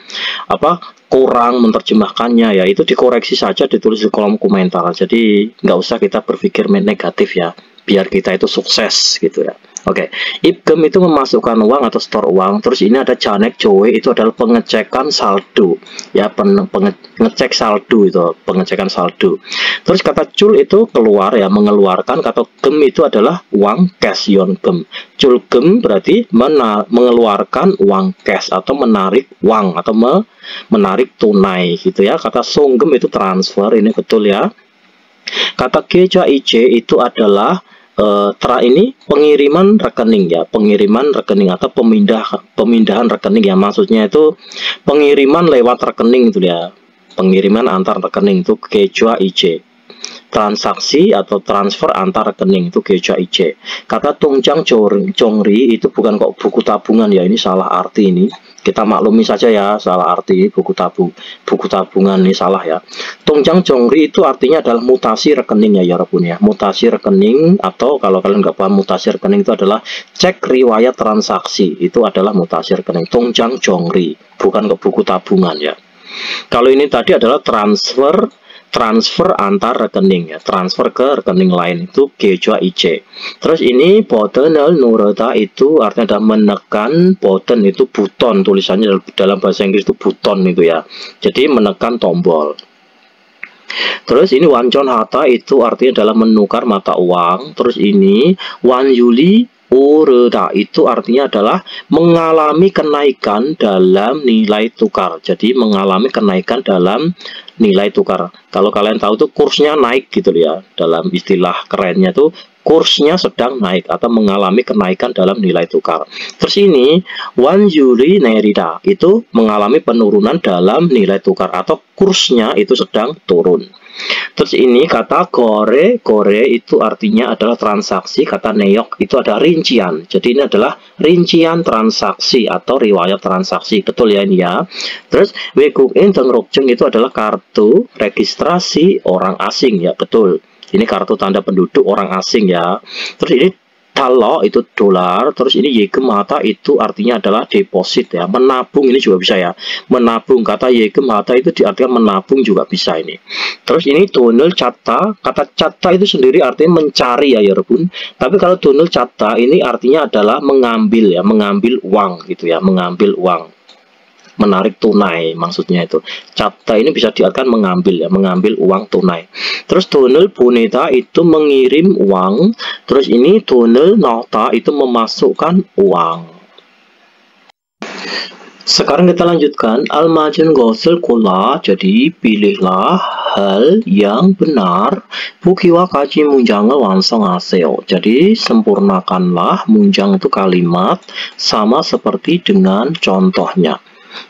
kurang menerjemahkannya ya, itu dikoreksi saja, ditulis di kolom komentar. Jadi nggak usah kita berpikir negatif ya, biar kita itu sukses gitu ya. Oke, ibgem itu memasukkan uang atau store uang. Terus ini ada janek jowe, itu adalah pengecekan saldo ya, pengecek saldo itu, pengecekan saldo. Terus kata cul itu keluar ya, mengeluarkan. Kata gem itu adalah uang cash, yon gem. Cul gem berarti mengeluarkan uang cash atau menarik uang atau menarik tunai gitu ya. Kata songgem itu transfer, ini betul ya. Kata keja ic itu adalah ini pengiriman rekening ya, pengiriman rekening atau pemindahan rekening ya, maksudnya itu pengiriman lewat rekening itu ya, pengiriman antar rekening itu keja ic. Transaksi atau transfer antar rekening itu keja ic. Kata tungjang jongri itu bukan kok buku tabungan ya, ini salah arti ini. Kita maklumi saja ya, salah arti buku tabungan ini salah ya. Tungjang jongri itu artinya adalah mutasi rekening ya Yarabun ya. Mutasi rekening, atau kalau kalian nggak paham mutasi rekening itu adalah cek riwayat transaksi, itu adalah mutasi rekening. Tungjang jongri, bukan ke buku tabungan ya. Kalau ini tadi adalah transfer antar rekening ya, transfer ke rekening lain itu keja ic. Terus ini botenel nuroda itu artinya adalah menekan, boten itu buton, tulisannya dalam bahasa Inggris itu buton itu ya, jadi menekan tombol. Terus ini wancon hata itu artinya adalah menukar mata uang. Terus ini wan yuli ureda itu artinya adalah mengalami kenaikan dalam nilai tukar. Jadi mengalami kenaikan dalam nilai tukar. Kalau kalian tahu tuh kursnya naik gitu ya, dalam istilah kerennya tuh kursnya sedang naik atau mengalami kenaikan dalam nilai tukar. Terus ini wanjuri nerida itu mengalami penurunan dalam nilai tukar atau kursnya itu sedang turun. Terus ini kata gore itu artinya adalah transaksi, kata neok itu ada rincian. Jadi ini adalah rincian transaksi atau riwayat transaksi. Betul ya ini ya. Terus wekukin tengrokjeng itu adalah kartu registrasi orang asing ya, betul. Ini kartu tanda penduduk orang asing ya. Terus ini Dalo itu dolar, terus ini yegemhata itu artinya adalah deposit ya, menabung ini juga bisa ya, menabung, kata yegemhata itu diartikan menabung juga bisa ini. Terus ini donel catta, kata catta itu sendiri artinya mencari ya Yorobun, tapi kalau donel catta ini artinya adalah mengambil ya, mengambil uang gitu ya, mengambil uang, menarik tunai maksudnya itu. Catta ini bisa diartikan mengambil ya, mengambil uang tunai. Terus donel boneta itu mengirim uang. Terus ini donel nota itu memasukkan uang. Sekarang kita lanjutkan almajun gosel kola. Jadi pilihlah hal yang benar. Bukiwa kaji munjangel wansong aseo. Jadi sempurnakanlah munjang itu kalimat sama seperti dengan contohnya.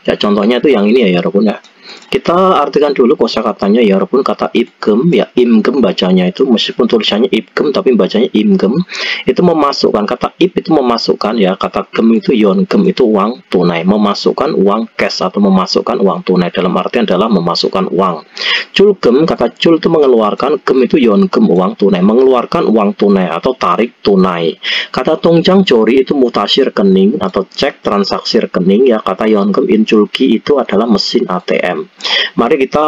Ya contohnya itu yang ini ya Yorobun ya. Kita artikan dulu kosakatanya ya Yorobun, kata ibgem ya, imgem bacanya itu, meskipun tulisannya ibgem tapi bacanya imgem. Itu memasukkan, kata ib itu memasukkan ya, kata gem itu yongem itu uang tunai, memasukkan uang cash atau memasukkan uang tunai, dalam artian adalah memasukkan uang. Culgem, kata cul itu mengeluarkan, gem itu yongem uang tunai, mengeluarkan uang tunai atau tarik tunai. Kata tongjang jori itu mutasi rekening atau cek transaksi rekening ya, kata yongem inculki itu adalah mesin ATM. Mari kita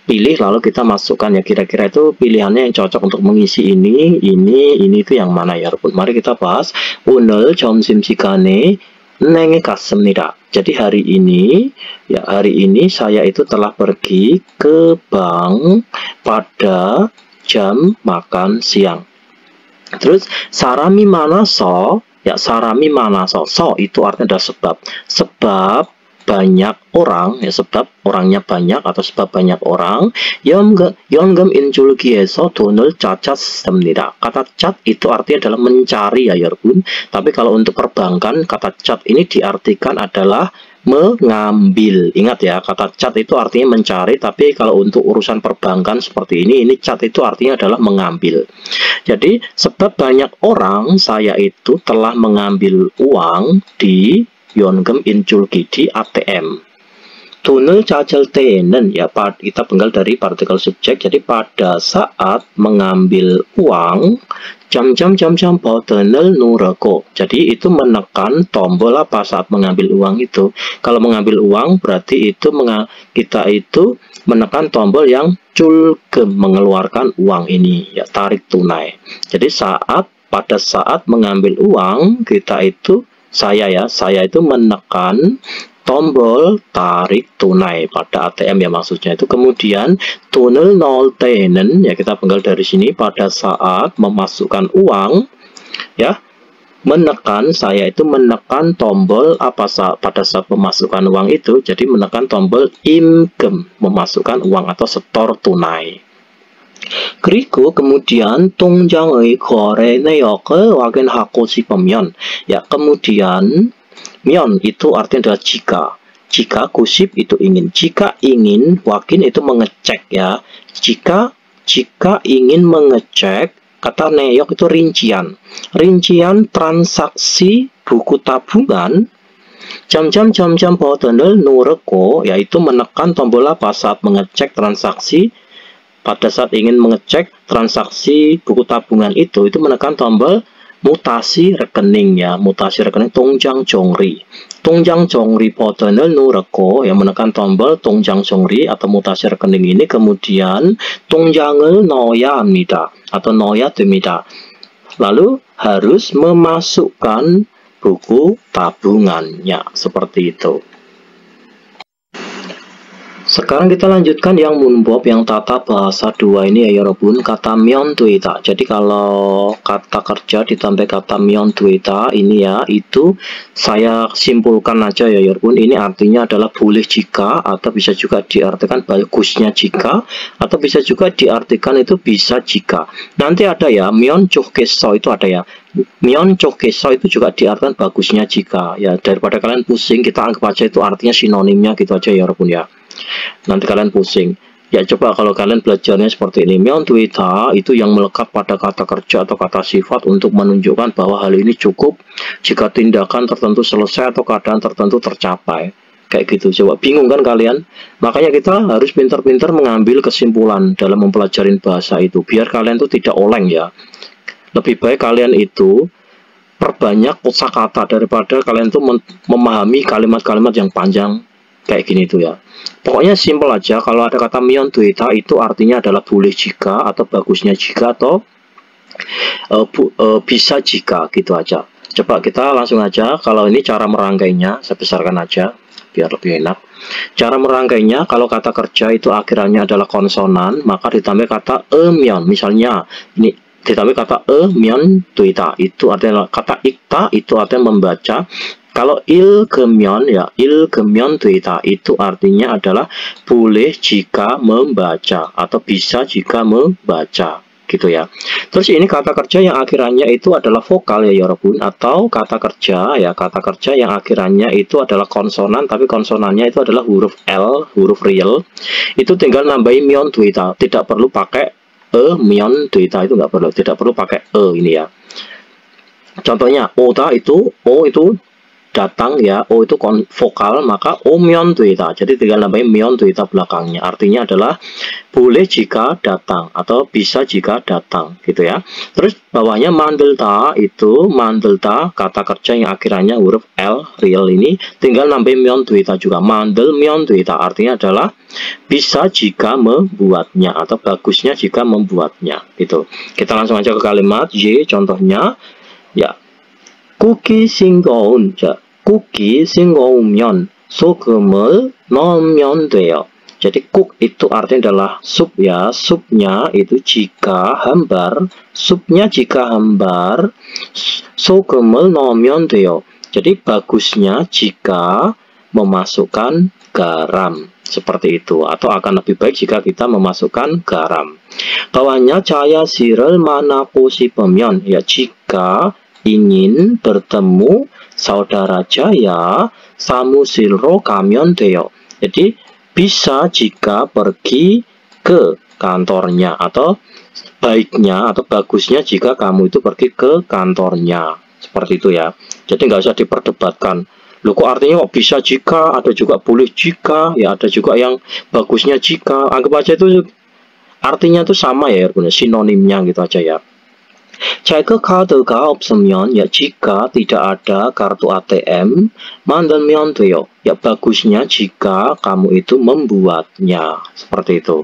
pilih lalu kita masukkan ya, kira-kira itu pilihannya yang cocok untuk mengisi ini itu yang mana ya Yorobun. Mari kita bahas. O늘 점심 시간에 은행에 갔습니다. Jadi hari ini saya itu telah pergi ke bank pada jam makan siang. Terus sarami manaso ya, sarami manaso, so itu artinya adalah sebab banyak orang ya, sebab orangnya banyak atau sebab banyak orang. 연금 인줄기에서 돈을 찾았습니다. Kata cat itu artinya adalah mencari ya Yorobun. Tapi kalau untuk perbankan kata cat ini diartikan adalah mengambil. Ingat ya, kata cat itu artinya mencari, tapi kalau untuk urusan perbankan seperti ini cat itu artinya adalah mengambil. Jadi sebab banyak orang saya itu telah mengambil uang di 연금 인줄기 di ATM. 돈을 찾을 때에는 ya, kita penggal dari partikel subjek, jadi pada saat mengambil uang jam-jam 버튼을 누르고. Jadi itu menekan tombol apa saat mengambil uang itu. Kalau mengambil uang berarti itu kita itu menekan tombol yang culgem, mengeluarkan uang ini ya, tarik tunai. Jadi pada saat mengambil uang kita itu saya itu menekan tombol tarik tunai pada ATM ya maksudnya itu. Kemudian 돈을 넣을 때에는 ya, kita penggal dari sini pada saat memasukkan uang ya, saya itu menekan tombol apa pada saat memasukkan uang itu, jadi menekan tombol imgem, memasukkan uang atau setor tunai. 그리고 kemudian 통장의 거래 내역을 확인하고 싶으면 ya, kemudian 면 itu artinya adalah jika kusip itu ingin, jika ingin, wakin itu mengecek ya, jika ingin mengecek, kata neok itu rincian transaksi buku tabungan. jam-jam 버튼을 누르고 yaitu menekan tombol apa saat mengecek transaksi. Pada saat ingin mengecek transaksi buku tabungan itu menekan tombol mutasi rekening ya, mutasi rekening 통장 정리 버튼을 누르고 ya, menekan tombol 통장 정리 atau mutasi rekening ini, kemudian 통장을 넣어야 합니다 atau 넣어야 됩니다. Lalu harus memasukkan buku tabungannya seperti itu. Sekarang kita lanjutkan yang munbob, yang tata bahasa 2 ini ya 여러분, kata myon tuita. Jadi kalau kata kerja ditambah kata myon tuita ini ya, itu saya simpulkan aja ya 여러분, ini artinya adalah boleh jika, atau bisa juga diartikan bagusnya jika, atau bisa juga diartikan itu bisa jika. Nanti ada ya, myon 좋겠어 itu ada ya. Myon 좋겠어 itu juga diartikan bagusnya jika ya. Daripada kalian pusing, kita anggap aja itu artinya sinonimnya gitu aja ya 여러분 ya. Nanti kalian pusing ya. Coba kalau kalian belajarnya seperti ini, myon tuita itu yang melekat pada kata kerja atau kata sifat untuk menunjukkan bahwa hal ini cukup jika tindakan tertentu selesai atau keadaan tertentu tercapai, kayak gitu. Coba bingung kan kalian? Makanya kita harus pintar-pintar mengambil kesimpulan dalam mempelajari bahasa itu, biar kalian tuh tidak oleng ya. Lebih baik kalian itu perbanyak kosakata daripada kalian tuh memahami kalimat-kalimat yang panjang kayak gini tuh ya. Pokoknya simpel aja, kalau ada kata myon tuita itu artinya adalah boleh jika, atau bagusnya jika, atau bisa jika, gitu aja. Coba kita langsung aja, kalau ini cara merangkainya, saya besarkan aja biar lebih enak. Cara merangkainya, kalau kata kerja itu akhirannya adalah konsonan, maka ditambah kata myon. Misalnya ini ditambah kata myon tuita, itu artinya kata ikta, itu artinya membaca. Kalau 읽으면 ya, 읽으면 tuita itu artinya adalah boleh jika membaca, atau bisa jika membaca, gitu ya. Terus ini kata kerja yang akhirannya itu adalah vokal ya 여러분, atau kata kerja ya, kata kerja yang akhirannya itu adalah konsonan, tapi konsonannya itu adalah huruf L, huruf real. Itu tinggal nambahin myon tuita, tidak perlu pakai myon tuita, itu nggak perlu, tidak perlu pakai ini ya. Contohnya oda itu, o itu datang ya, o itu vokal, maka myon tuita, jadi tinggal nambahin myon tuita belakangnya, artinya adalah boleh jika datang atau bisa jika datang, gitu ya. Terus bawahnya mandelta itu, mandelta kata kerja yang akhirannya huruf L real ini tinggal nambahin myon tuita juga, mandel myon tuita artinya adalah bisa jika membuatnya, atau bagusnya jika membuatnya, gitu. Kita langsung aja ke kalimat Y, contohnya ya. 쿠키 싱거운, 자, 쿠키 싱거우면 소금을 넣으면 돼요. Jadi cook itu artinya adalah sup ya, supnya itu jika hambar, supnya jika hambar, 소금을 넣으면 돼요. Jadi bagusnya jika memasukkan garam, seperti itu, atau akan lebih baik jika kita memasukkan garam. Bawahnya 자야시를 만나고 싶으면 ya, jika ingin bertemu saudara Jaya, 사무실로 가면 돼요. Jadi bisa jika pergi ke kantornya, atau baiknya atau bagusnya jika kamu itu pergi ke kantornya, seperti itu ya. Jadi nggak usah diperdebatkan. Loh kok artinya kok bisa jika, ada juga boleh jika, ya ada juga yang bagusnya jika. Anggap aja itu artinya itu sama ya, sinonimnya gitu aja ya. 체크카드가 없으면 ya, jika tidak ada kartu ATM, 만들면 돼요. Ya bagusnya jika kamu itu membuatnya, seperti itu.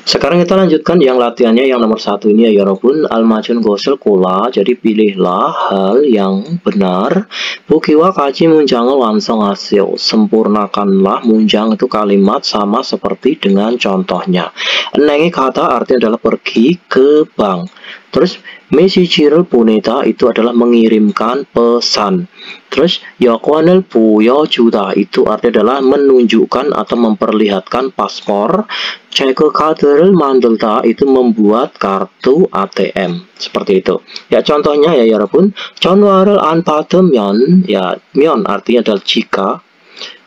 Sekarang kita lanjutkan yang latihannya yang nomor 1 ini ya 여러분, 알맞은 것을 골라. Jadi pilihlah hal yang benar. 보기와 같이 문장을 완성하세요. Sempurnakanlah 문장 itu kalimat sama seperti dengan contohnya. Eneng이 kata artinya adalah pergi ke bank. Terus 메시지를 보내다 itu adalah mengirimkan pesan. Terus 여권을 보여주다 itu artinya adalah menunjukkan atau memperlihatkan paspor. 체크카드를 만들다 itu membuat kartu ATM, seperti itu. Ya contohnya ya 여러분, 전화를 안 받으면 ya, 면 artinya adalah jika.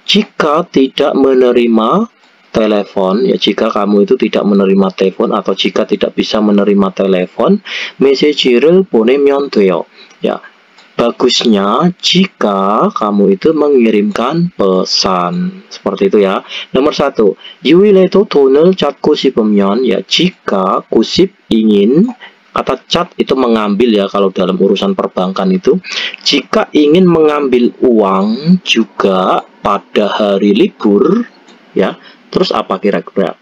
Jika tidak menerima telepon ya, jika kamu itu tidak menerima telepon atau jika tidak bisa menerima telepon, 메시지를 보내면 돼요. Ya, bagusnya jika kamu itu mengirimkan pesan, seperti itu ya. Nomor 1, 유일해도 돈을 찾고 싶으면 ya, jika kusip ingin, kata cat itu mengambil ya kalau dalam urusan perbankan itu, jika ingin mengambil uang juga pada hari libur ya. Terus apa kira-kira?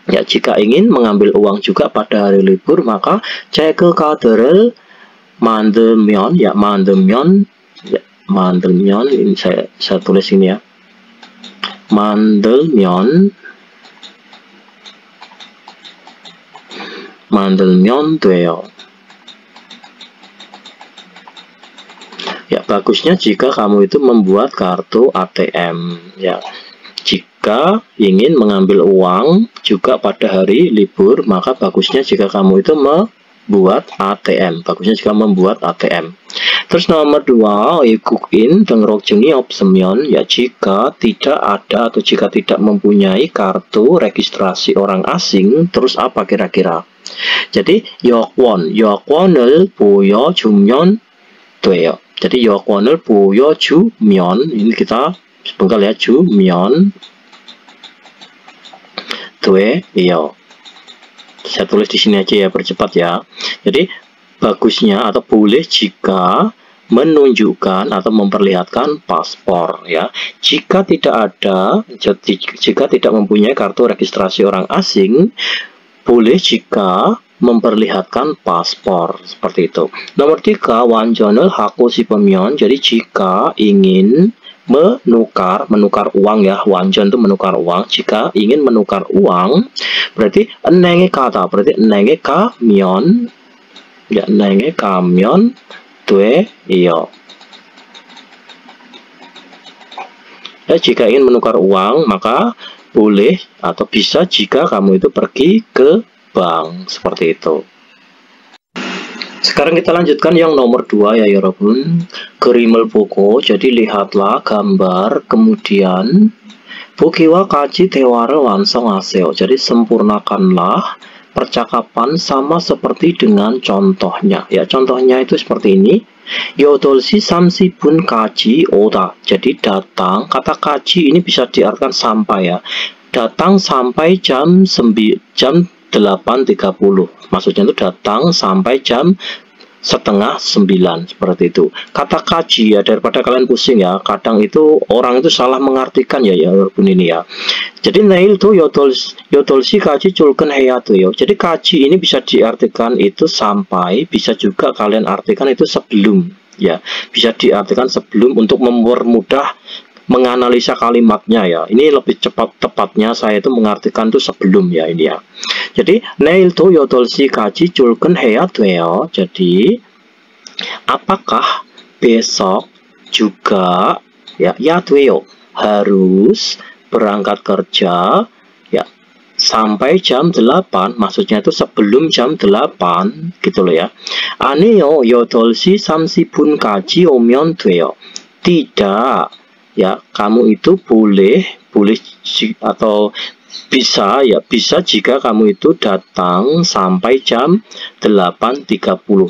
Ya, jika ingin mengambil uang juga pada hari libur, maka 체크카드를 만들면 ya, 만들면 ya, 만들면 ini saya tulis ini ya. 만들면 돼요. Ya, bagusnya jika kamu itu membuat kartu ATM ya. Jika ingin mengambil uang juga pada hari libur, maka bagusnya jika kamu itu membuat ATM. Bagusnya jika membuat ATM. Terus nomor 2, 외국인 등록증이 없으면, ya jika tidak ada atau jika tidak mempunyai kartu registrasi orang asing, terus apa kira-kira? Jadi 여권을 보여주면 돼요. Jadi 여권을 보여주면, ini kita sebentar ya, 주면 돼요. Saya tulis di sini aja ya, percepat ya. Jadi bagusnya atau boleh jika menunjukkan atau memperlihatkan paspor ya. Jika tidak ada, jika tidak mempunyai kartu registrasi orang asing, boleh jika memperlihatkan paspor, seperti itu. Nomor 3, 완전을 하고 싶으면, jadi jika ingin menukar uang ya, 완전 itu menukar uang. Jika ingin menukar uang, berarti 은행에 가다, berarti 은행에 가면, ya 은행에 가면 돼요. Ya, jika ingin menukar uang, maka boleh atau bisa jika kamu itu pergi ke bank, seperti itu. Sekarang kita lanjutkan yang nomor 2 ya 여러분. 그림을 보고, jadi lihatlah gambar, kemudian 보기와 같이 대화를 완성하세요. jadi sempurnakanlah percakapan sama seperti dengan contohnya. Ya, contohnya itu seperti ini. 8시 30분까지 오다. Jadi datang, kata kaji ini bisa diartikan sampai ya. Datang sampai jam 8.30. Maksudnya itu datang sampai jam 8:30, seperti itu. Kata kaji ya, daripada kalian pusing ya, kadang itu orang itu salah mengartikan ya walaupun ini ya. Jadi 내일도 8시까지 출근해야 돼요. Jadi kaji ini bisa diartikan itu sampai, bisa juga kalian artikan itu sebelum ya. Bisa diartikan sebelum untuk mempermudah menganalisa kalimatnya ya. Ini lebih tepatnya saya itu mengartikan itu sebelum ya ini ya. Jadi 내일도 8시까지 출근해야 돼요. Jadi apakah besok juga ya 돼요 harus berangkat kerja ya sampai jam 8, maksudnya itu sebelum jam 8 gitu loh ya. 아니요 8시 30분까지 오면 돼요. Tidak ya, kamu itu boleh atau bisa ya, bisa jika kamu itu datang sampai jam 8.30.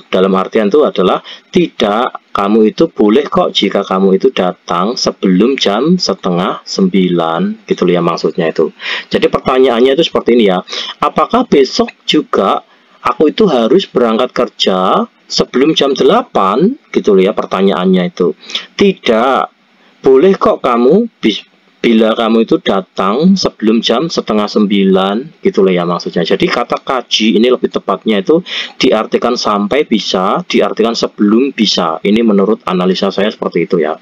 Dalam artian itu adalah tidak, kamu itu boleh kok jika kamu itu datang sebelum jam 8:30 gitu loh ya, maksudnya itu. Jadi pertanyaannya itu seperti ini ya. Apakah besok juga aku itu harus berangkat kerja sebelum jam 8 gitu loh ya, pertanyaannya itu. Tidak. Boleh kok kamu bila kamu itu datang sebelum jam 8:30 gitu loh ya, maksudnya. Jadi kata kaji ini lebih tepatnya itu diartikan sampai bisa, diartikan sebelum bisa. Ini menurut analisa saya seperti itu ya.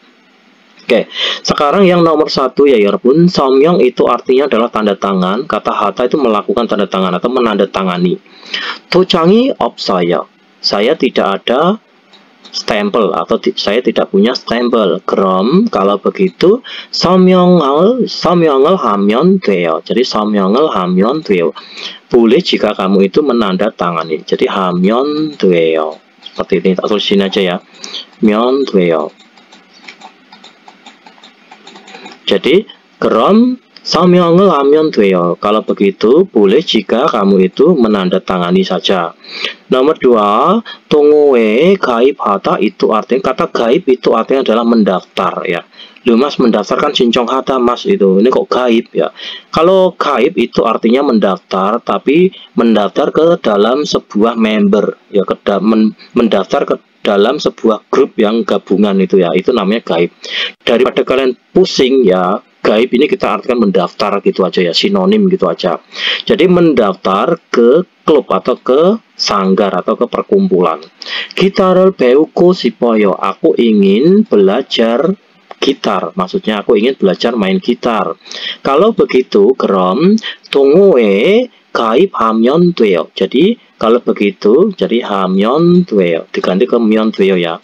Oke, sekarang yang nomor 1 ya 여러분. 서명 itu artinya adalah tanda tangan. Kata hatta itu melakukan tanda tangan atau menandatangani. 도장이 없어요. Saya tidak ada stempel atau saya tidak punya stempel. 그럼 kalau begitu 서명을 하면 돼요. jadi 서명을 하면 돼요. boleh jika kamu itu menandatangani. jadi 하면 돼요. seperti ini, tak tulis sini aja ya. 하면 돼요. jadi 그럼 서명을 하면 돼요. Kalau begitu, boleh jika kamu itu menandatangani saja. Nomor 2, 동호회에 가입하다 itu artinya, kata gaib itu artinya adalah mendaftar ya. Loh mas, mendaftar kan 신청하다 mas itu. Ini kok gaib ya. Kalau gaib itu artinya mendaftar, tapi mendaftar ke dalam sebuah member ya, mendaftar ke dalam sebuah grup yang gabungan itu ya. Itu namanya gaib. Daripada kalian pusing ya, gaib ini kita artikan mendaftar gitu aja ya, sinonim gitu aja. Jadi mendaftar ke klub atau ke sanggar atau ke perkumpulan. 기타를 배우고 싶어요. Aku ingin belajar gitar. Maksudnya aku ingin belajar main gitar. Kalau begitu, 그럼 동호회에 가입하면 돼요. Jadi kalau begitu, jadi 하면 돼요. diganti ke 면 돼요 ya.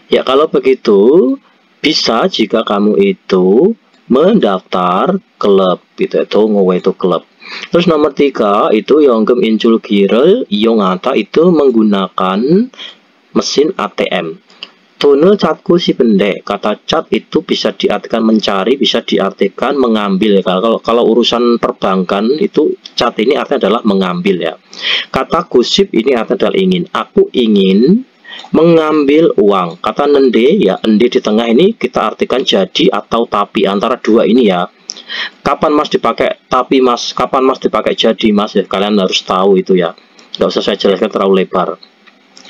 Ya, kalau begitu bisa jika kamu itu mendaftar klub gitu. 동호회 itu klub. Terus nomor 3 itu 연금 인출기를 이용하다 itu menggunakan mesin ATM. 돈을 찾고 싶은데, kata cat itu bisa diartikan mencari, bisa diartikan mengambil ya. Kalau urusan perbankan itu cat ini artinya adalah mengambil ya. Kata gosip ini artinya adalah ingin. Aku ingin mengambil uang. Kata nende ya, ende di tengah ini kita artikan jadi atau tapi, antara dua ini ya. Kapan mas dipakai tapi mas, kapan mas dipakai jadi mas ya, kalian harus tahu itu ya. Nggak usah saya jelaskan terlalu lebar.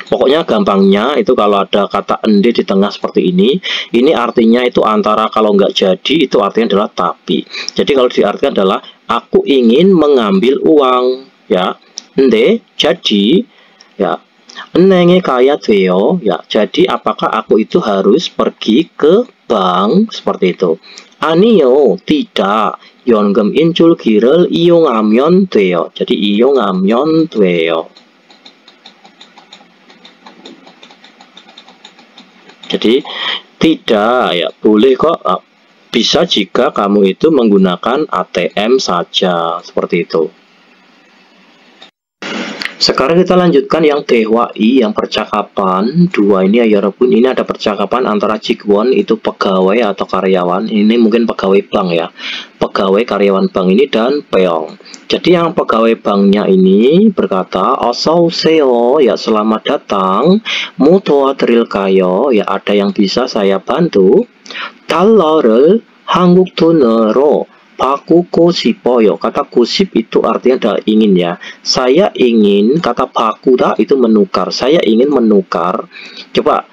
Pokoknya gampangnya itu kalau ada kata ende di tengah seperti ini artinya itu antara kalau nggak jadi itu artinya adalah tapi. Jadi kalau diartikan adalah aku ingin mengambil uang ya. Ende jadi ya. 은행에 가야 돼요 ya. Jadi apakah aku itu harus pergi ke bank seperti itu? 아니요, tidak. 연금 인출기를 이용하면 돼요. jadi 이용하면 돼요. Jadi tidak ya, boleh kok, bisa jika kamu itu menggunakan ATM saja seperti itu. Sekarang kita lanjutkan yang 대화이, yang percakapan dua ini ya 여러분. Ini ada percakapan antara 직원 itu pegawai atau karyawan. Ini mungkin pegawai bank ya. Pegawai karyawan bank ini dan peong. Jadi yang pegawai banknya ini berkata, 어서 오세요 ya, selamat datang. 뭐 도와드릴까요? Ya, ada yang bisa saya bantu? 달러를 한국 돈으로 바꾸고 싶어요. Kata gosip itu artinya adalah ingin ya. Saya ingin, kata bakuda itu menukar. Saya ingin menukar. Coba,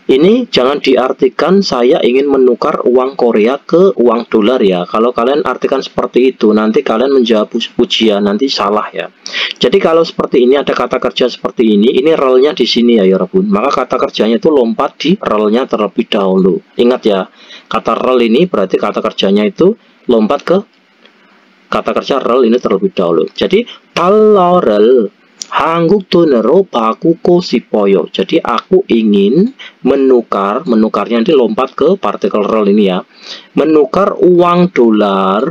ini jangan diartikan saya ingin menukar uang Korea ke uang dolar ya. Kalau kalian artikan seperti itu, nanti kalian menjawab ujian, nanti salah ya. Jadi kalau seperti ini, ada kata kerja seperti ini relnya di sini ya Yorobun. Maka kata kerjanya itu lompat di relnya terlebih dahulu. Ingat ya, kata rel ini berarti kata kerjanya itu lompat ke kata kerja rel ini terlebih dahulu. Jadi 달러를 한국 돈으로 바꾸고 싶어요. Jadi aku ingin menukar, menukarnya nanti lompat ke partikel rel ini ya. Menukar uang dolar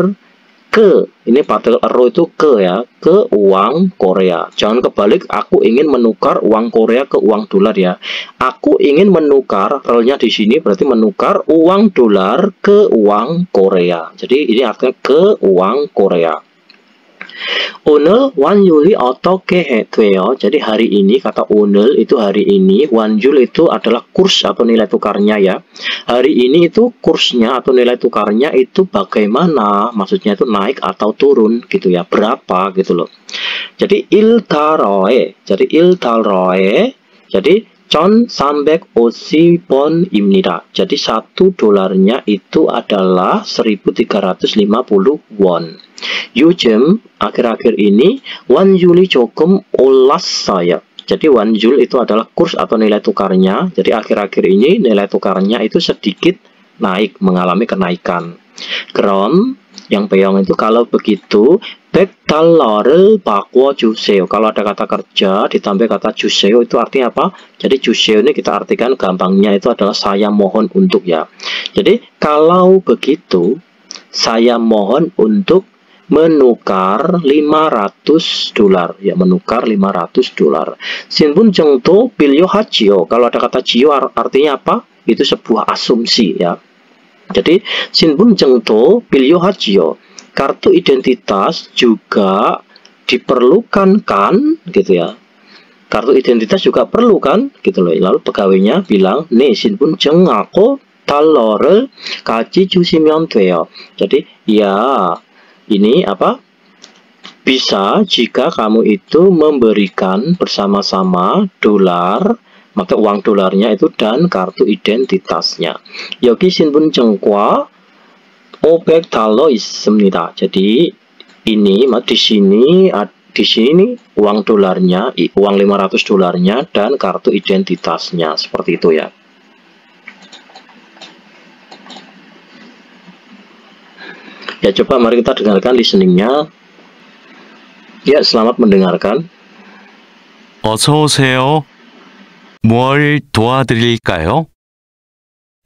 ke, ini partikel ro itu ke ya, ke uang Korea. Jangan kebalik, aku ingin menukar uang Korea ke uang dolar ya. Aku ingin menukar, relnya di sini berarti menukar uang dolar ke uang Korea. Jadi ini artinya ke uang Korea. 오늘 환율이 어떻게 돼요? Jadi hari ini, kata 오늘 itu hari ini, 환율 itu adalah kurs atau nilai tukarnya ya. Hari ini itu kursnya atau nilai tukarnya itu bagaimana? Maksudnya itu naik atau turun gitu ya, berapa gitu loh. Jadi 일달러에, jadi 일달러에, jadi 1,350원입니다. Jadi 1 dolarnya itu adalah 1.350 won. 요즘 akhir-akhir ini 환율이 조금 올랐어요. Jadi wanjul itu adalah kurs atau nilai tukarnya. Jadi akhir-akhir ini nilai tukarnya itu sedikit naik, mengalami kenaikan. 그럼 yang peong itu kalau begitu $100를 바꿔주세요. Kalau ada kata kerja ditambah kata 주세요 itu artinya apa? Jadi 주세요 ini kita artikan gampangnya itu adalah saya mohon untuk ya. Jadi kalau begitu saya mohon untuk menukar 500 dolar ya, menukar 500 dolar. 신분증도 빌려하지요. Kalau ada kata jiyo artinya apa? Itu sebuah asumsi ya. Jadi 신분증도 빌려하지요. Kartu identitas juga diperlukan kan gitu ya. Kartu identitas juga perlu kan gitu loh. Lalu pegawainya bilang, "네, 신분증하고 달러를 같이 주시면 돼요." Jadi ya ini apa? Bisa jika kamu itu memberikan bersama-sama dolar, maka uang dolarnya itu dan kartu identitasnya. 여기 신분증과 $500 있습니다. Jadi ini di sini di sini uang dolarnya, uang 500 dolarnya dan kartu identitasnya, seperti itu ya. Ya, coba mari kita dengarkan listeningnya. Ya, selamat mendengarkan.
어서 오세요. 뭘 도와드릴까요?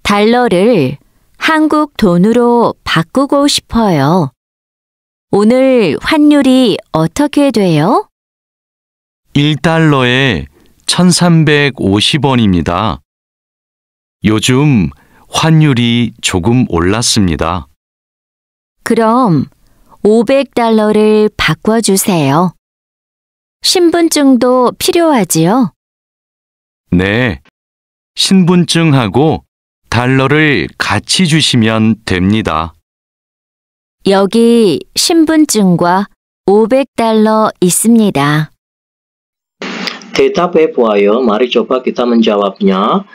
달러를 한국 돈으로 바꾸고 싶어요. 오늘 환율이 어떻게 돼요?
1달러에 1,350원입니다. 요즘 환율이 조금 올랐습니다.
그럼 500달러를 바꿔주세요. 신분증도 필요하지요?
네, 신분증하고 달러를 같이 주시면 됩니다.
여기 신분증과 500달러 있습니다.
대답해 보아요. Mari coba kita menjawabnya.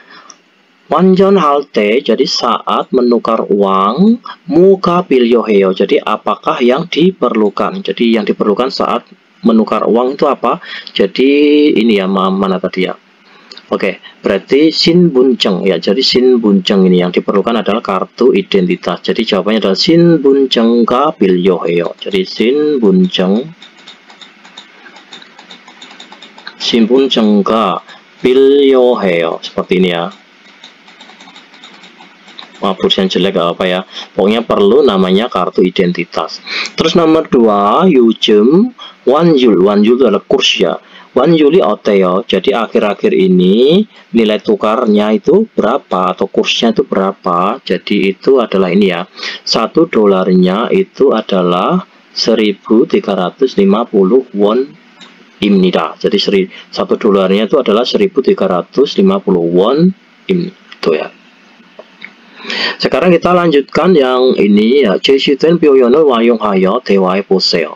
완전할 때, jadi saat menukar uang, muka pilyoheo, jadi apakah yang diperlukan? Jadi yang diperlukan saat menukar uang itu apa? Jadi ini ya, mana tadi ya? Oke, berarti 신분증 ya. Jadi 신분증 ini yang diperlukan adalah kartu identitas. Jadi jawabannya adalah 신분증가 필요해요. jadi 신분증가 필요해요. seperti ini ya. Tulisan jelek apa ya, pokoknya perlu namanya kartu identitas. Terus nomor 2, 요즘 환율 itu adalah kurs ya. 환율이 어때요? Jadi akhir-akhir ini nilai tukarnya itu berapa atau kursnya itu berapa? Jadi itu adalah ini ya, 1 dolarnya itu adalah 1.350 won imnida. Jadi 1 dolarnya itu adalah 1.350 won itu ya. Sekarang kita lanjutkan yang ini ya. 제시된 표현을 활용하여 대화해 보세요.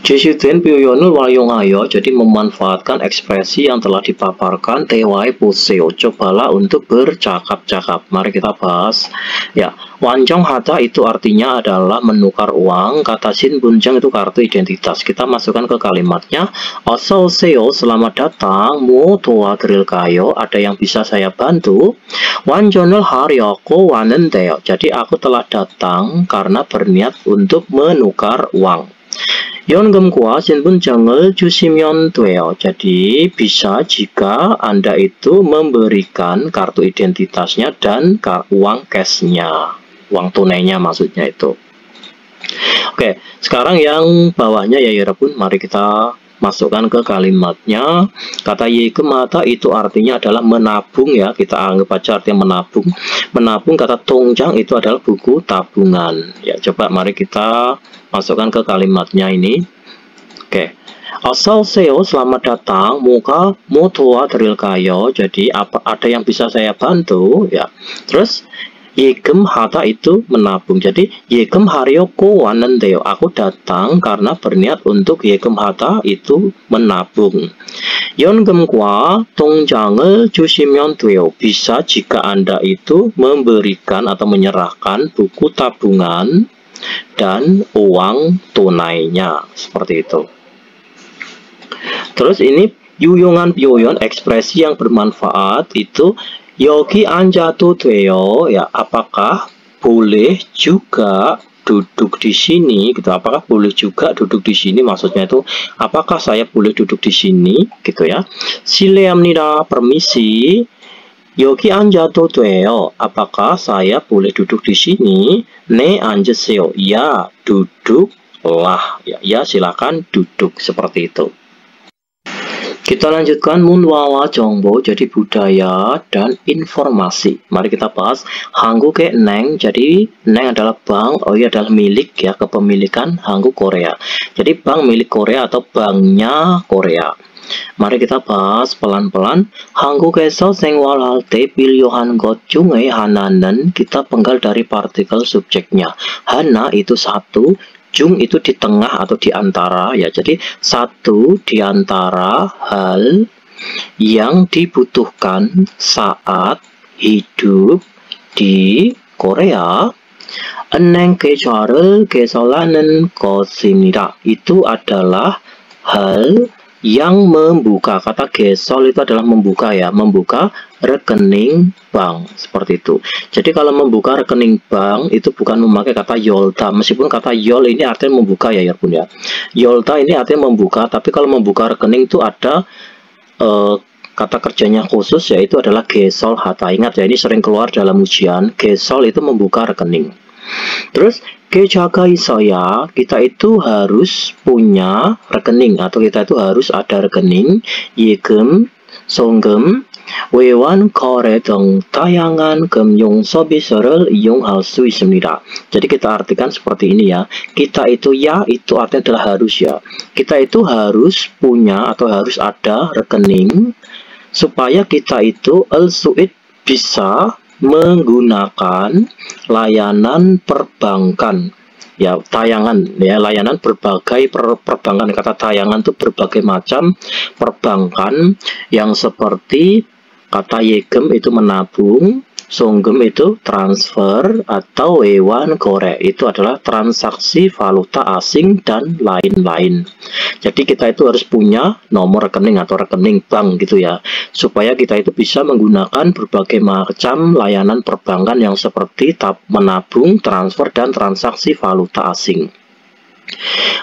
제시된 표현을 활용하여, jadi memanfaatkan ekspresi yang telah dipaparkan, 대화해 보세요. Cobalah untuk bercakap-cakap. Mari kita bahas. Ya, 완전하다 itu artinya adalah menukar uang. Kata 신분증 itu kartu identitas. Kita masukkan ke kalimatnya. 어서 오세요, selamat datang. 뭐 도와드릴까요? Ada yang bisa saya bantu? 완전을 하려고 왔는데요. Jadi aku telah datang karena berniat untuk menukar uang. 연금과 신분증을 주시면 돼요. Jadi bisa jika Anda itu memberikan kartu identitasnya dan uang cashnya, uang tunainya maksudnya itu. Oke, sekarang yang bawahnya ya 여러분, mari kita masukkan ke kalimatnya. Kata 예금하다 itu artinya adalah menabung ya, kita anggap aja artinya menabung. Menabung, kata 통장 itu adalah buku tabungan. Ya, coba mari kita masukkan ke kalimatnya ini. Oke. 어서 오세요, selamat datang. 뭐 도와드릴까요? Jadi ada yang bisa saya bantu ya. Terus 예금하다 itu menabung. Jadi 예금하려고 왔는데요. Aku datang karena berniat untuk 예금하다 itu menabung. 연금과 통장을 주시면 돼요. Bisa jika Anda itu memberikan atau menyerahkan buku tabungan dan uang tunainya, seperti itu. Terus ini 유용한 표현, ekspresi yang bermanfaat itu 여기 앉아도 돼요. Ya, apakah boleh juga duduk di sini gitu. Apakah boleh juga duduk di sini, maksudnya itu apakah saya boleh duduk di sini gitu ya. 실례합니다, permisi. 여기 앉아도 돼요. Apakah saya boleh duduk di sini? 네, 앉으세요. Ya, duduklah. Ya, silakan duduk, seperti itu. Kita lanjutkan 문화와 정보, jadi budaya dan informasi. Mari kita bahas 한국의 은행. Jadi 은행 adalah bank, adalah milik ya, kepemilikan 한국 Korea. Jadi bank milik Korea atau banknya Korea. Mari kita bahas pelan-pelan. 한국에서 생활할 때 필요한 것 중에 하나는, kita penggal dari partikel subjeknya. 하나 itu satu, 중 itu di tengah atau di antara ya. Jadi satu di antara hal yang dibutuhkan saat hidup di Korea 은행 계좌를 개설하는 것입니다. Itu adalah hal yang membuka. Kata gesol itu adalah membuka ya, membuka rekening bank seperti itu. Jadi kalau membuka rekening bank itu bukan memakai kata yolta, meskipun kata yol ini artinya membuka ya Bun ya. Yolta ini artinya membuka, tapi kalau membuka rekening itu ada kata kerjanya khusus, yaitu adalah gesol hata. Ingat ya, ini sering keluar dalam ujian. Gesol itu membuka rekening. Terus kejaga isoya, kita itu harus punya rekening, atau kita itu harus ada rekening. 예금, 송금, 외환 거래 등 다양한 금융 서비스를 이용할 수 있습니다. Jadi kita artikan seperti ini ya. Kita itu ya, itu artinya adalah harus ya. Kita itu harus punya atau harus ada rekening supaya kita itu al-su'id bisa menggunakan layanan perbankan ya, tayangan ya, layanan berbagai perbankan. Kata tayangan itu berbagai macam perbankan yang seperti kata yegem itu menabung, songgem itu transfer, atau wewan gore itu adalah transaksi valuta asing dan lain-lain. Jadi kita itu harus punya nomor rekening atau rekening bank gitu ya, supaya kita itu bisa menggunakan berbagai macam layanan perbankan yang seperti menabung, transfer, dan transaksi valuta asing.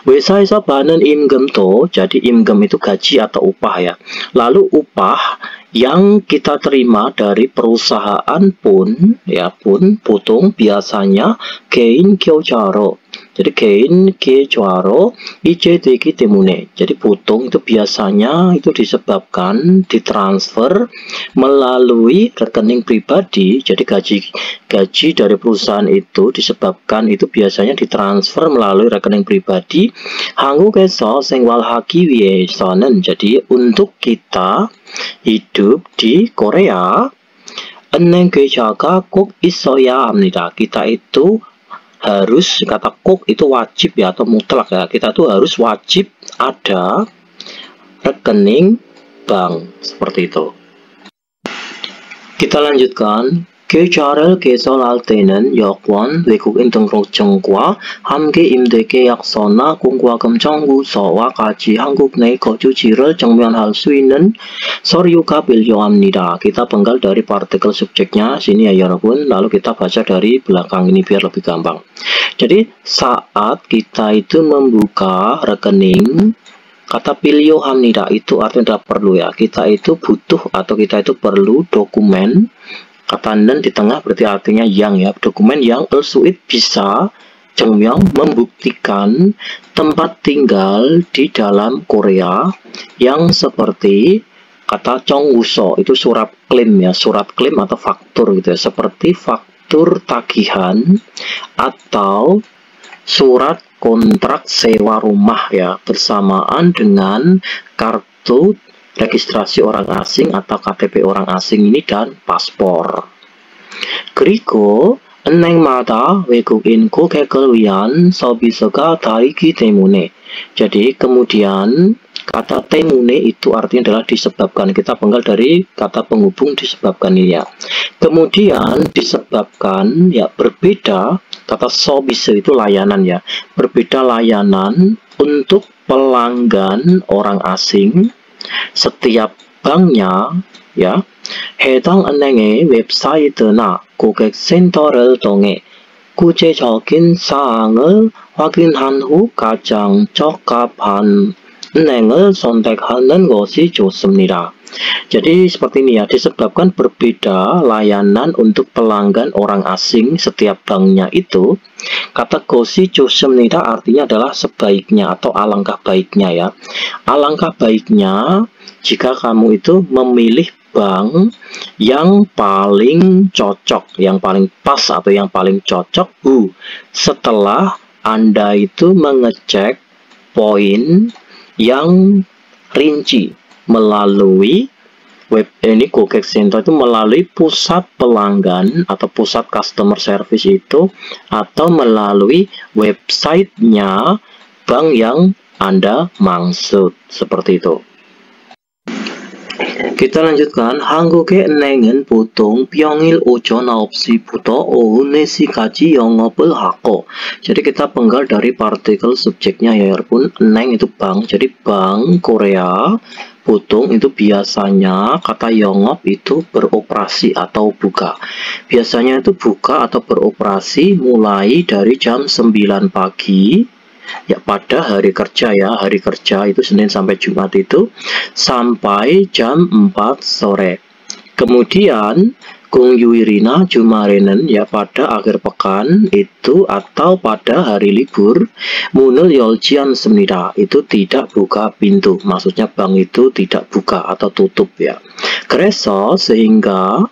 Wesaisa banen imgemto, jadi imgem itu gaji atau upah ya. Lalu upah yang kita terima dari perusahaan pun ya, pun 보통 biasanya 개인 계좌로. Jadi 개인 계좌로 이체되기 때문에, jadi 보통 itu biasanya itu disebabkan ditransfer melalui rekening pribadi. Jadi gaji dari perusahaan itu disebabkan itu biasanya ditransfer melalui rekening pribadi. 한국에서 생활하기 위해서는, jadi untuk kita hidup di Korea, 은행 계좌가 꼭 있어야 합니다. Kita itu harus, kata kok itu wajib ya, atau mutlak ya. Kita tuh harus wajib ada rekening bank seperti itu. Kita lanjutkan. 계좌를 개설할 때는 여권, 외국인 등록증과 함께 임대계약서나 공과금 청구서와 같이 한국 내 거주지를 증명할 수 있는 서류가 필요합니다. Kita penggal dari partikel subjeknya sini ya 여러분. Lalu kita baca dari belakang ini biar lebih gampang. Jadi saat kita itu membuka rekening, kata 필요합니다 itu artinya perlu ya. Kita itu butuh atau kita itu perlu dokumen. Kata nen di tengah berarti artinya yang ya, dokumen yang al-su'id bisa 증명, membuktikan tempat tinggal di dalam Korea yang seperti kata 정우서 itu surat klaim ya, surat klaim atau faktur gitu ya, seperti faktur tagihan atau surat kontrak sewa rumah ya, bersamaan dengan kartu registrasi orang asing atau KTP orang asing ini dan paspor. 그리고 은행마다 외국인 고객을 위한 서비스가 다르기 때문에, jadi kemudian kata temune itu artinya adalah disebabkan. Kita penggal dari kata penghubung disebabkan ini ya. Kemudian disebabkan ya, berbeda. Kata service itu layanan ya, berbeda layanan untuk pelanggan orang asing. Setiap banknya ya, 해당 은행의 웹사이트나 고객센터를 통해 구체적인 사항을 확인한 후 가장 적합한 은행을 선택하는 것이 좋습니다. Jadi seperti ini ya, disebabkan berbeda layanan untuk pelanggan orang asing setiap banknya itu. Kata 것이 좋습니다 artinya adalah sebaiknya atau alangkah baiknya ya. Alangkah baiknya jika kamu itu memilih bank yang paling cocok, yang paling pas atau yang paling cocok setelah Anda itu mengecek poin yang rinci melalui web ini Gogex Center itu melalui pusat pelanggan atau pusat customer service itu, atau melalui websitenya bank yang Anda maksud seperti itu. Kita lanjutkan. 한국의 은행은 보통 평일 오전 9시부터 오후 4시까지 영업을 하고. Jadi kita penggal dari partikel subjeknya ya yarabbun. 은행 itu bank. Jadi bank Korea 보통 itu biasanya, kata 영업 itu beroperasi atau buka. Biasanya itu buka atau beroperasi mulai dari jam 9 pagi ya pada hari kerja ya. Hari kerja itu Senin sampai Jumat itu sampai jam 4 sore. Kemudian 공휴일이나 주말에는 ya pada akhir pekan itu atau pada hari libur 문을 열지 않습니다. Itu tidak buka pintu. Maksudnya bank itu tidak buka atau tutup ya. 그래서 sehingga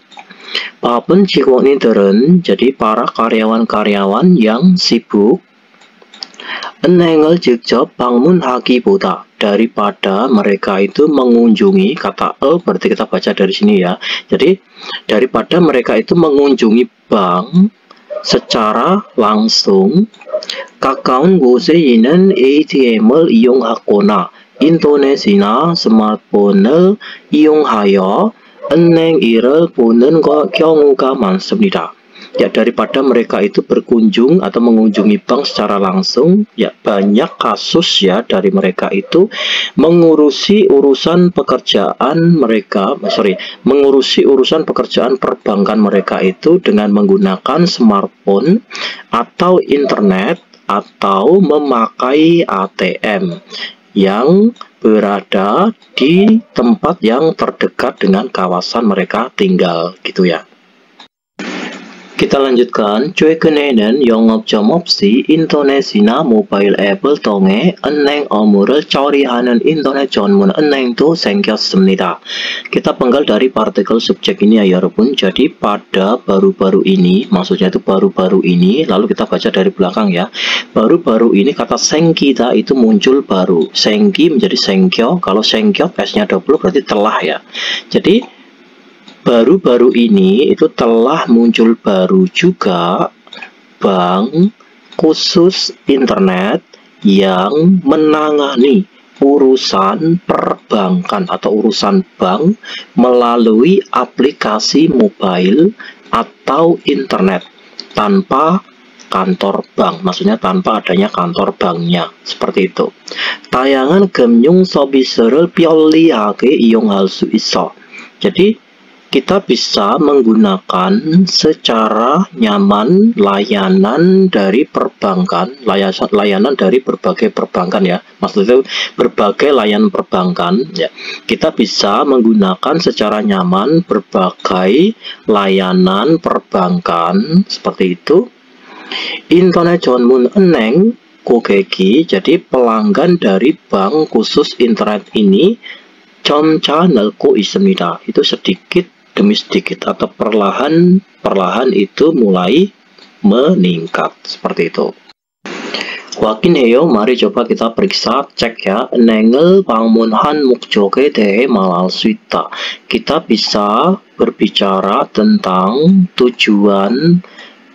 바쁜 직원들은 jadi para karyawan-karyawan yang sibuk 은행을 직접 방문하기보다 daripada mereka itu mengunjungi, kata berarti kita baca dari sini ya. Jadi daripada mereka itu mengunjungi bank secara langsung, 가까운 곳에 있는 ATM을 이용하거나 인터넷이나 스마트폰을 이용하여 은행 일을 보는 경우가 많습니다. Ya daripada mereka itu berkunjung atau mengunjungi bank secara langsung, ya banyak kasus ya dari mereka itu mengurusi urusan pekerjaan mereka, mengurusi urusan pekerjaan perbankan mereka itu dengan menggunakan smartphone atau internet atau memakai ATM yang berada di tempat yang terdekat dengan kawasan mereka tinggal gitu ya. Kita lanjutkan. 최근에는 영업점 없이 인터넷이나 모바일 앱을 통해 은행 업무를 처리하는 인터넷 전문 은행도 생겼습니다. Kita penggal dari partikel subjek ini ya yarabbun. Jadi pada baru-baru ini, maksudnya itu baru-baru ini, lalu kita baca dari belakang ya. Baru-baru ini kata 생기다 itu muncul baru. 생기 menjadi 생겨, kalau 생겨 S-nya double berarti telah ya. Jadi baru-baru ini itu telah muncul baru juga bank khusus internet yang menangani urusan perbankan atau urusan bank melalui aplikasi mobile atau internet tanpa kantor bank, maksudnya tanpa adanya kantor banknya, seperti itu. 다양한 금융 서비스를 편리하게 이용할 수 있어. Jadi kita bisa menggunakan secara nyaman layanan dari perbankan, layanan dari berbagai perbankan ya. Maksudnya berbagai layanan perbankan ya. Kita bisa menggunakan secara nyaman berbagai layanan perbankan seperti itu. 인터넷 전문 은행 고객이, jadi pelanggan dari bank khusus internet ini 점차 늘고 있습니다. Itu sedikit demi sedikit atau perlahan itu mulai meningkat seperti itu. 확인해요. Mari coba kita periksa, cek ya. 은행을 방문한 목적에 대해 말할 수 있다. Kita bisa berbicara tentang tujuan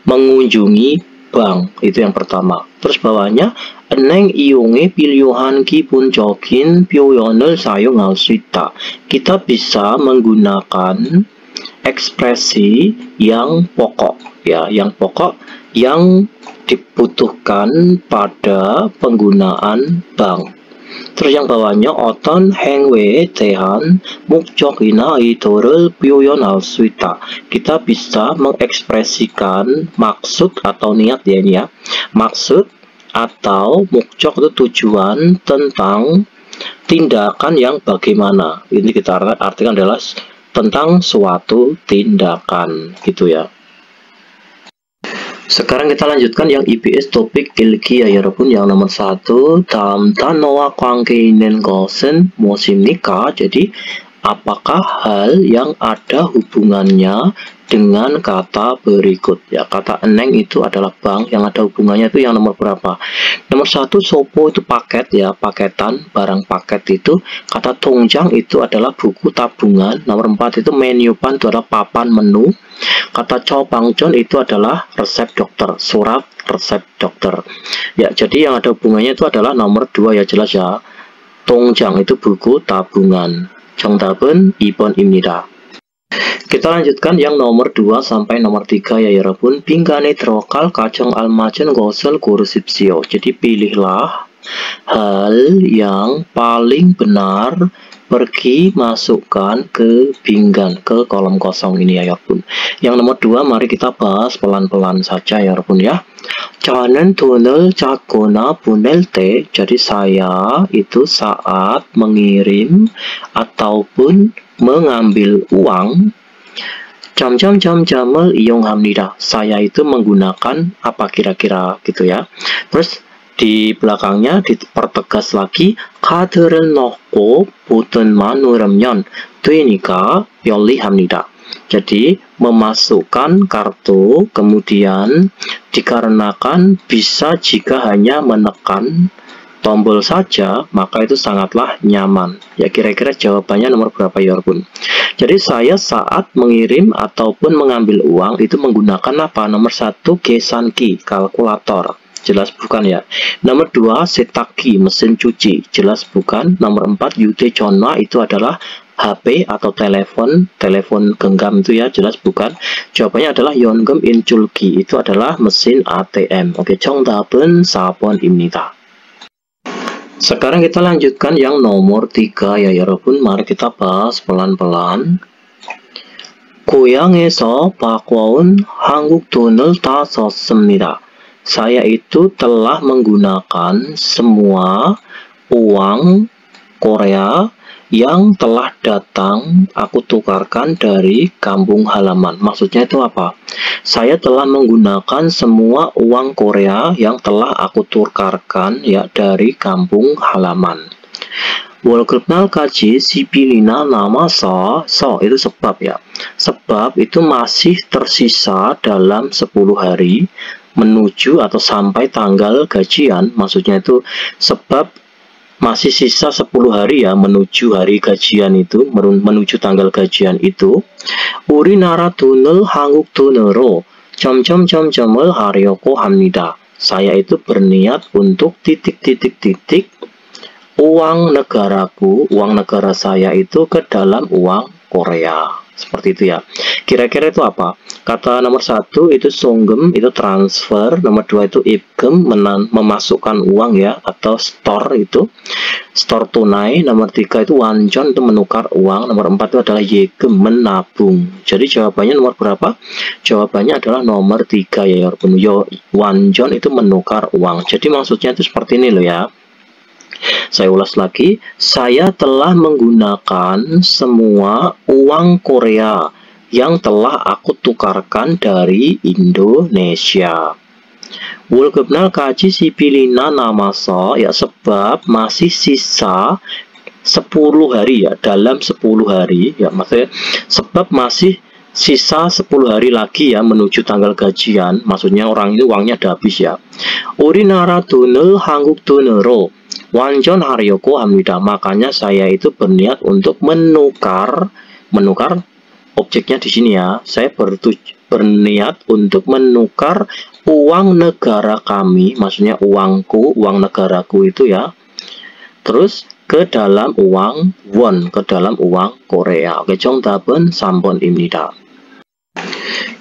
mengunjungi bank, itu yang pertama. Terus bawahnya 은행 이용에 필요한 기본적인 표현을 사용할 수 있다. Kita bisa menggunakan ekspresi yang pokok ya, yang pokok yang dibutuhkan pada penggunaan bank. Terus yang bawahnya 어떤 행위에 대한 목적이나 의도를 표현할 수 있다. Kita bisa mengekspresikan maksud atau niat ya ini ya. Maksud atau 목적 itu tujuan tentang tindakan yang bagaimana. Ini kita artikan adalah tentang suatu tindakan gitu ya. Sekarang kita lanjutkan yang EBS topik ilki ya yarabbun, yang nomor 1. 다음 단어와 관계 있는 것은 무엇입니까? Jadi apakah hal yang ada hubungannya dengan kata berikut ya. Kata 은행 itu adalah bank, yang ada hubungannya itu yang nomor berapa? Nomor 1 sopo itu paket ya, paketan, barang paket itu. Kata 통장 itu adalah buku tabungan. Nomor 4 itu menupan itu adalah papan menu. Kata 처방전 itu adalah resep dokter, surat resep dokter ya. Jadi yang ada hubungannya itu adalah nomor 2 ya, jelas ya. 통장 itu buku tabungan. 정답은 2번입니다. Kita lanjutkan yang nomor 2 sampai nomor 3 ya 여러분. 빈칸에 들어갈 가정 알맞은 것을 고르십시오. Jadi pilihlah hal yang paling benar, pergi masukkan ke pinggan, ke kolom kosong ini ya 여러분. Yang nomor 2 mari kita bahas pelan-pelan saja ya 여러분 ya. 저는 돈을 찾거나 보낼 때, jadi saya itu saat mengirim ataupun mengambil uang jam을 이용합니다. Saya itu menggunakan apa kira-kira gitu ya. Terus di belakangnya dipertegas lagi 카드를 넣고 버튼만 누르면 되니까 편리합니다. Jadi memasukkan kartu kemudian dikarenakan bisa jika hanya menekan tombol saja, maka itu sangatlah nyaman. Ya kira-kira jawabannya nomor berapa ya Bun? Jadi saya saat mengirim ataupun mengambil uang itu menggunakan apa? Nomor 1 계산기, kalkulator. Jelas bukan ya. Nomor 2 세탁기, mesin cuci. Jelas bukan. Nomor 4 휴대전화, itu adalah HP atau telepon genggam itu ya, jelas bukan. Jawabannya adalah 연금 인출기, itu adalah mesin ATM. Oke, 정답은 4번입니다. Sekarang kita lanjutkan yang nomor 3 ya 여러분. Mari kita bahas pelan-pelan. 고향에서 바꿔온 한국 돈을 다 썼습니다. Saya itu telah menggunakan semua uang Korea yang telah datang aku tukarkan dari kampung halaman. Maksudnya itu apa? Saya telah menggunakan semua uang Korea yang telah aku tukarkan ya dari kampung halaman. 월급 날까지 10일이나 남아서, itu sebab ya. Sebab itu masih tersisa dalam 10 hari menuju atau sampai tanggal gajian. Maksudnya itu sebab masih sisa 10 hari ya menuju hari gajian itu, menuju tanggal gajian itu. 우리나라 돈을 한국 돈으로 점점점점을 하려고 합니다. Saya itu berniat untuk titik-titik-titik uang negaraku, uang negara saya itu ke dalam uang Korea. Seperti itu ya. Kira-kira itu apa? Kata nomor 1 itu 송금, itu transfer. Nomor 2 itu 입금, memasukkan uang ya, atau store itu store tunai. Nomor 3 itu 완전, itu menukar uang. Nomor 4 itu adalah 예금, menabung. Jadi jawabannya nomor berapa? Jawabannya adalah nomor 3 ya walaupun 완전 itu menukar uang. Jadi maksudnya itu seperti ini loh ya. Saya ulas lagi, saya telah menggunakan semua uang Korea yang telah aku tukarkan dari Indonesia. 월급 날까지 10일이나 남아서, ya sebab masih sisa 10 hari ya, dalam 10 hari ya, maksudnya sebab masih sisa 10 hari lagi ya menuju tanggal gajian. Maksudnya orang itu uangnya udah habis ya. 우리나라 돈을 한국 돈으로 완전 하려고 합니다. Makanya saya itu berniat untuk menukar objeknya di sini ya. Saya berniat untuk menukar uang negara kami, maksudnya uangku, uang negaraku itu ya. Terus ke dalam uang won, ke dalam uang Korea. Oke, 정답은 3번입니다.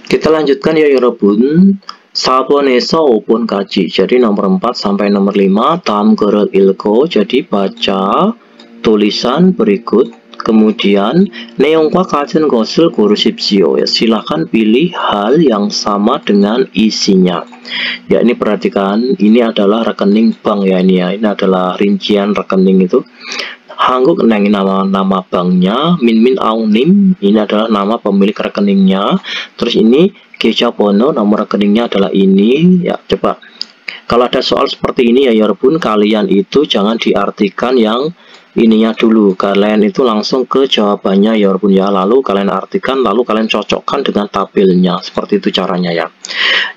Kita lanjutkan ya 여러분. 4번에서 5번까지. Jadi nomor 4 sampai nomor 5 dalam 글을 읽고, jadi baca tulisan berikut. Kemudian 내용과 같은 것을 고르십시오. Ya, silahkan pilih hal yang sama dengan isinya. Ya, ini perhatikan, ini adalah rekening bank ya, ini ya. Ini adalah rincian rekening itu. 한국은행 nama banknya, Minmin Aungnim, ini adalah nama pemilik rekeningnya. Terus ini 계좌번호, nomor rekeningnya adalah ini ya. Coba kalau ada soal seperti ini ya 여러분, kalian itu jangan diartikan yang ininya dulu, kalian itu langsung ke jawabannya ya 여러분 ya, lalu kalian artikan, lalu kalian cocokkan dengan tabelnya. Seperti itu caranya ya.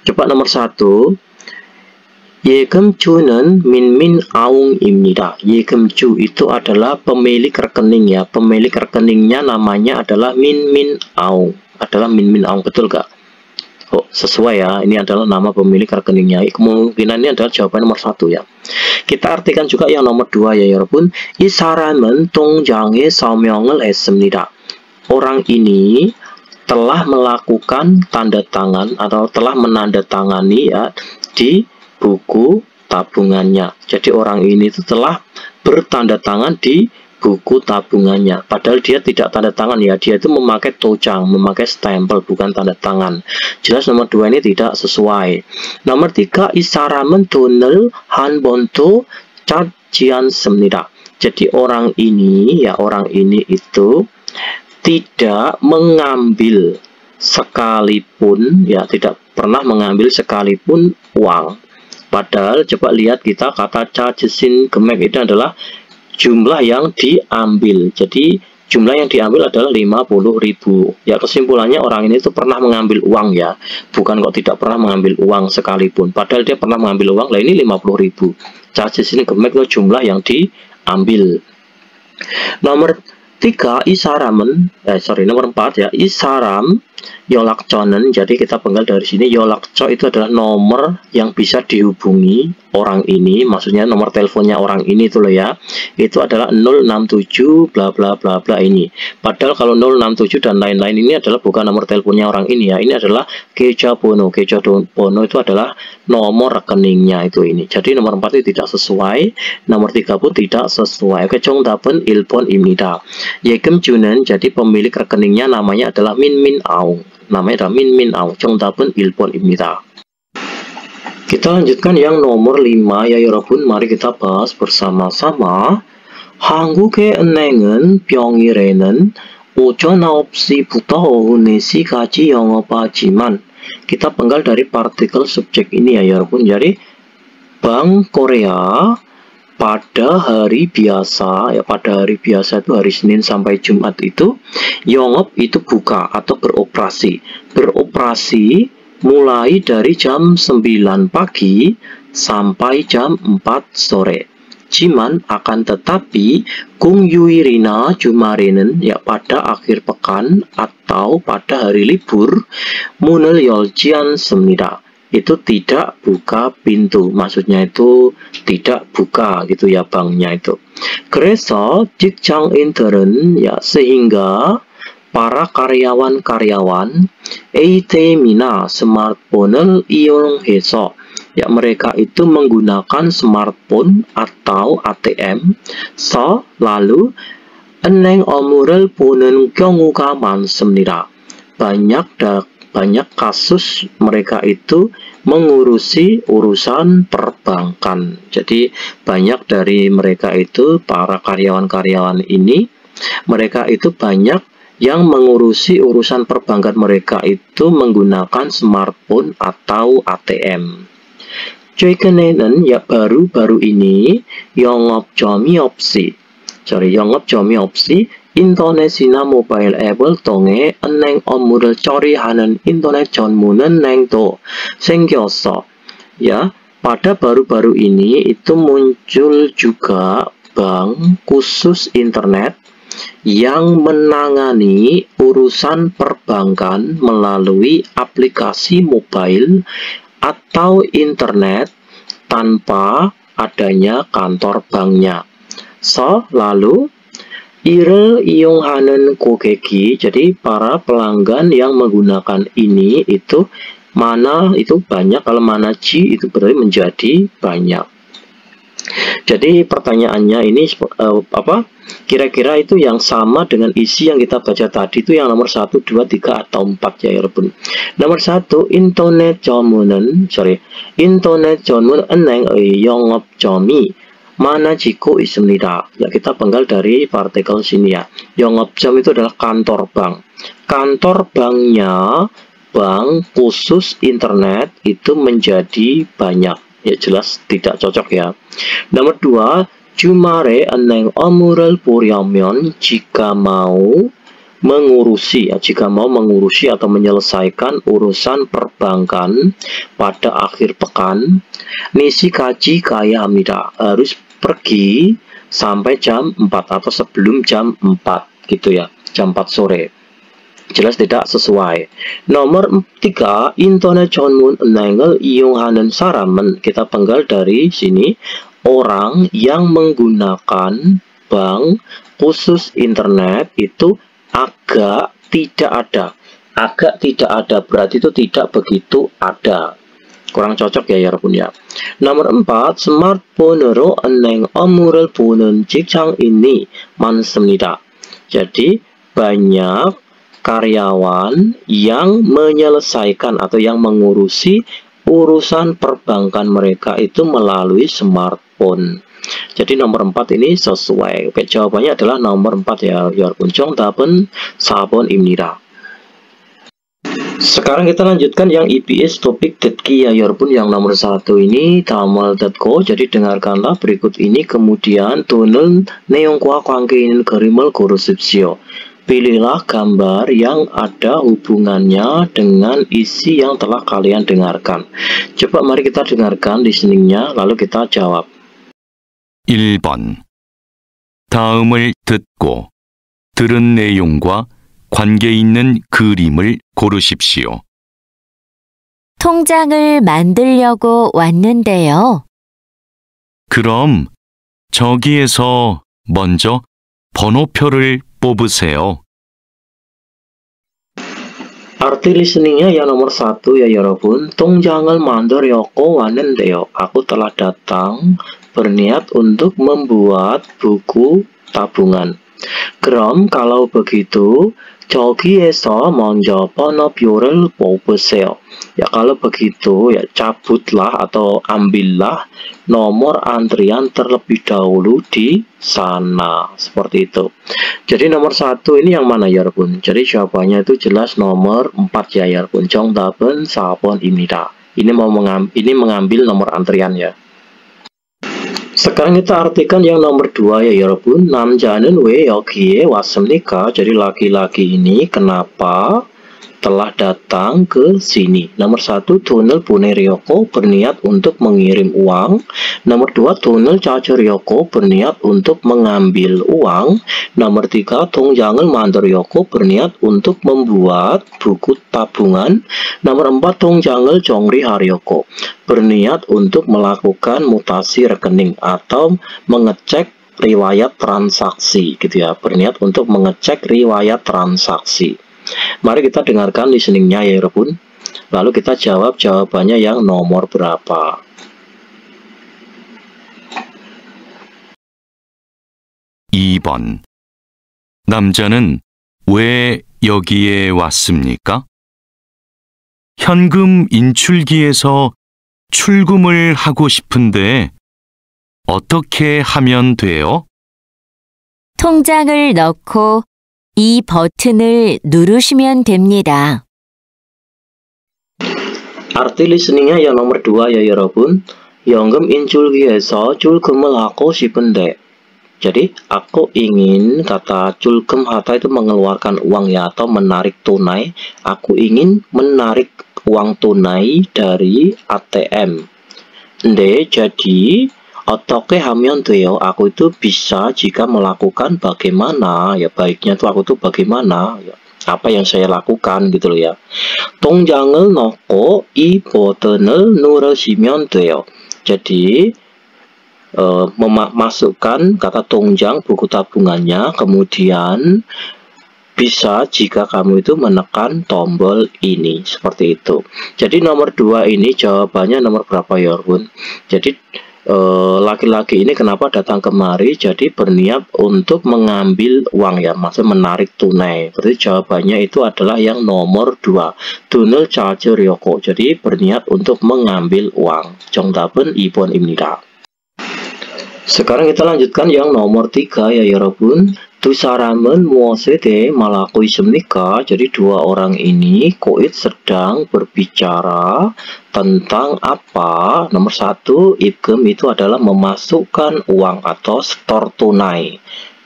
Coba nomor 1, 예금주는 민민 아웅입니다. 예금주 itu adalah pemilik rekening ya. Pemilik rekeningnya namanya adalah Minmin Aung. Adalah Minmin Aung, betul gak? Oh, sesuai ya, ini adalah nama pemilik rekeningnya. Kemungkinan ini adalah jawaban nomor 1 ya. Kita artikan juga yang nomor 2 ya 여러분. 이 사람은 통장에 서명을 했습니다. Orang ini telah melakukan tanda tangan atau telah menandatangani ya di buku tabungannya. Jadi orang ini itu telah bertanda tangan di buku tabungannya. Padahal dia tidak tanda tangan ya, dia itu memakai tojang, memakai stempel, bukan tanda tangan. Jelas nomor 2 ini tidak sesuai. Nomor 3, 이 사람은 돈을 한 번도 찾지 않습니다. Jadi orang ini ya, orang ini itu tidak mengambil sekalipun ya, tidak pernah mengambil sekalipun uang. Padahal coba lihat kita kata 찾으신 금액 itu adalah jumlah yang diambil. Jadi jumlah yang diambil adalah 50.000. Ya, kesimpulannya orang ini itu pernah mengambil uang ya. Bukan kok tidak pernah mengambil uang sekalipun. Padahal dia pernah mengambil uang. Lah ini 50.000. 찾으신 금액 itu jumlah yang diambil. Nomor 3, 이 사람은 nomor 4 ya. 이 사람 연락처는, jadi kita penggal dari sini, 연락처 itu adalah nomor yang bisa dihubungi orang ini, maksudnya nomor teleponnya orang ini itu loh ya. Itu adalah 067 bla bla bla bla ini. Padahal kalau 067 dan lain-lain ini adalah bukan nomor teleponnya orang ini ya. Ini adalah 계좌번호. 계좌번호 itu adalah nomor rekeningnya itu ini. Jadi nomor 4 itu tidak sesuai, nomor 3 pun tidak sesuai. Oke, 정답은 1번입니다. 예금주는, jadi pemilik rekeningnya namanya adalah Min Aung. Namanya adalah Min Aung. 정답은 1번입니다. Kita lanjutkan yang nomor 5 ya 여러분. Mari kita bahas bersama-sama. 한국의 은행은 평일에는 오전 9시부터 오후 4시까지 영업하지만, kita penggal dari partikel subjek ini ya 여러분. Jadi Bank Korea pada hari biasa ya, pada hari biasa itu hari Senin sampai Jumat itu 영업 itu buka atau beroperasi mulai dari jam 9 pagi sampai jam 4 sore. Jiman akan tetapi 공휴일이나 주말에는 ya pada akhir pekan atau pada hari libur 문을 열지 않습니다. Itu tidak buka pintu, maksudnya itu tidak buka gitu ya banknya itu. 그래서 직장인들은 ya, sehingga para karyawan-karyawan ATM이나 smartphone-을 이용해서 ya, mereka itu menggunakan smartphone atau ATM. lalu 은행 업무를 보는 경우가 많습니다. Banyak kasus mereka itu mengurusi urusan perbankan. Jadi banyak dari mereka itu, para karyawan-karyawan ini, mereka itu banyak yang mengurusi urusan perbankan, mereka itu menggunakan smartphone atau ATM. 최근에는 ya baru-baru ini 영업점이 없이, sorry, 영업점이 없이 인터넷이나 모바일 앱을 통해 은행 업무를 처리하는 인터넷 전문 은행도 생겼어. Ya, pada baru-baru ini itu muncul juga bank khusus internet yang menangani urusan perbankan melalui aplikasi mobile atau internet tanpa adanya kantor banknya. lalu 이를 이용하는 고객이, jadi para pelanggan yang menggunakan ini itu mana itu banyak, kalau mana G itu berarti menjadi banyak. Jadi pertanyaannya ini apa? Kira-kira itu yang sama dengan isi yang kita baca tadi itu yang nomor 1, 2, 3 atau 4 ya 여러분. Nomor 1, 인터넷 전문 은행의 영업점이 많아지고 있습니다. Ya, kita penggal dari partikel sini ya. 영업점 itu adalah kantor bank. Kantor banknya bank khusus internet itu menjadi banyak. Ya, jelas tidak cocok ya. Nomor 2, 주말에 은행 업무를 보려면 jika mau mengurusi atau menyelesaikan urusan perbankan pada akhir pekan, 니시까지 가야 합니다. Harus pergi sampai jam 4 atau sebelum jam 4 gitu ya, jam 4 sore. jelas tidak sesuai. Nomor 3, 인터넷 전문 은행을 이용하는 사람은, kita penggal dari sini, orang yang menggunakan bank khusus internet itu agak tidak ada. Agak tidak ada berarti itu tidak begitu ada. kurang cocok ya 여러분 ya. Nomor 4, 스마트폰으로 은행 업무를 보는 직장인이 많습니다. Jadi banyak karyawan yang menyelesaikan atau yang mengurusi urusan perbankan mereka itu melalui smartphone. Jadi nomor 4 ini sesuai. Oke, jawabannya adalah nomor 4 ya 여러분. 정답은 4번입니다. Sekarang kita lanjutkan yang EBS topik 듣기 ya 여러분. Yang nomor 1 ini 다음을 듣고, jadi dengarkanlah berikut ini kemudian 또는 내용과 관계 있는 그림을 고르십시오. Pilihlah gambar yang ada hubungannya dengan isi yang telah kalian dengarkan. Coba mari kita dengarkan listeningnya lalu kita jawab.
1번. 다음을 듣고 들은 내용과 관계 있는 그림을 고르십시오.
통장을 만들려고 왔는데요.
그럼 저기에서 먼저 번호표를 뽑으세요.
Arti listeningnya yang nomor 1 ya 여러분. 통장을 만들려고 왔는데요. Aku telah datang berniat untuk membuat buku tabungan. 그럼 kalau begitu 저기에서 먼저 번호표를 뽑으세요. Ya kalau begitu ya cabutlah atau ambillah nomor antrian terlebih dahulu di sana. Seperti itu. Jadi nomor 1 ini yang mana ya 여러분? Jadi jawabannya itu jelas nomor 4 ya 여러분. 정답은 4번입니다. Ini mengambil nomor antrian ya. Sekarang kita artikan yang nomor 2 ya 여러분. 남자는 왜 여기에 왔습니까? Jadi laki-laki ini kenapa telah datang ke sini. Nomor 1, 돈을 보내려고 berniat untuk mengirim uang. Nomor 2, 돈을 찾으려고 berniat untuk mengambil uang. Nomor 3, 통장을 만들려고 berniat untuk membuat buku tabungan. Nomor 4, 통장을 정리하려고 berniat untuk melakukan mutasi rekening atau mengecek riwayat transaksi gitu ya. Berniat untuk mengecek riwayat transaksi. Mari kita dengarkan listeningnya ya 여러분. Lalu kita jawab jawabannya yang nomor berapa.
(2번) 남자는 왜 여기에 왔습니까? 현금 인출기에서 출금을 하고 싶은데 어떻게 하면 돼요?
통장을 넣고 이 버튼을 누르시면 됩니다.
Arti listeningnya yang nomor 2 ya 여러분. 현금 인출기에서 출금을 하고 싶은데. Jadi aku ingin, kata 출금 hatta itu mengeluarkan uang ya atau menarik tunai. Aku ingin menarik uang tunai dari ATM. Jadi 어떻게 하면 돼요? Aku itu bisa jika melakukan bagaimana ya, baiknya tuh aku tuh bagaimana ya, apa yang saya lakukan gitu loh ya. 통장을 넣고 이 버튼을 누르시면 돼요. Jadi memasukkan kata 통장 buku tabungannya, kemudian bisa jika kamu itu menekan tombol ini seperti itu. Jadi nomor 2 ini jawabannya nomor berapa ya Bun? Jadi laki-laki ini kenapa datang kemari? Jadi berniat untuk mengambil uang ya, maksud menarik tunai. Berarti jawabannya itu adalah yang nomor 2. 돈을 찾으려고. Jadi berniat untuk mengambil uang. 정답은 2번입니다. Sekarang kita lanjutkan yang nomor 3 ya 여러분. 두 사람은 무엇에 대해 말하고 있습니까? Jadi dua orang ini koit sedang berbicara tentang apa? Nomor 1, 입금 itu adalah memasukkan uang atau setor tunai.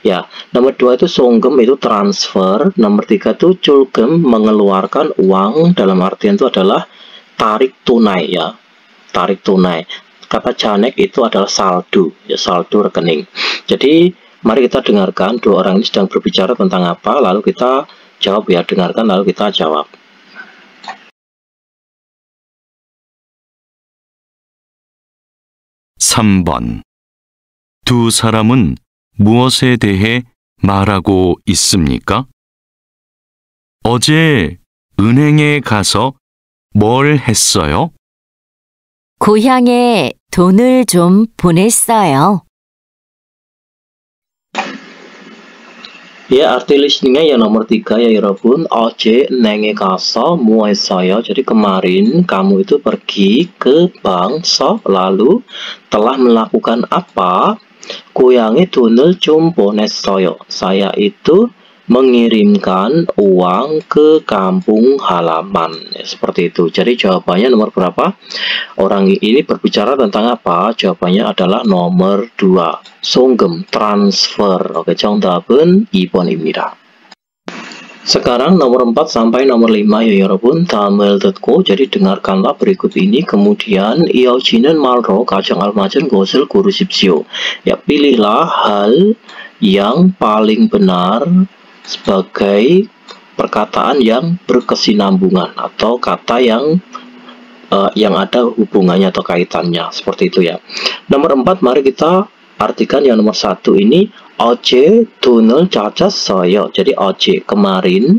Ya, nomor 2 itu 송금 itu transfer. Nomor 3 itu 출금 mengeluarkan uang, dalam artian itu adalah tarik tunai ya. Tarik tunai. Kata 잔액 itu adalah saldo, ya saldo rekening. Jadi mari kita dengarkan dua orang ini sedang berbicara tentang apa, lalu kita jawab ya, dengarkan lalu kita jawab.
(3번) 두 사람은 무엇에 대해 말하고 있습니까? 어제 은행에 가서 뭘 했어요?
고향에 돈을 좀 보냈어요.
Ya, arti listeningnya yang nomor 3 ya Yorobun. Oje nenge kaso muai saya. Jadi kemarin kamu itu pergi ke bank so lalu telah melakukan apa? Kuyangi tunel jumpones soyo. Saya itu mengirimkan uang ke kampung halaman. Ya, seperti itu. Jadi jawabannya nomor berapa? Orang ini berbicara tentang apa? Jawabannya adalah nomor 2. 송금, transfer. Oke, 정답은 2번입니다. Sekarang nomor 4 sampai nomor 5 ya 여러분. 다음을 듣고 jadi dengarkanlah berikut ini. Kemudian 이어지는 말로 가장 알맞은 것을 고르십시오. Ya, pilihlah hal yang paling benar sebagai perkataan yang berkesinambungan atau kata yang ada hubungannya atau kaitannya, seperti itu ya. Nomor 4, mari kita artikan yang nomor 1 ini. 어제 돈을 찾았어요. Jadi 어제 kemarin,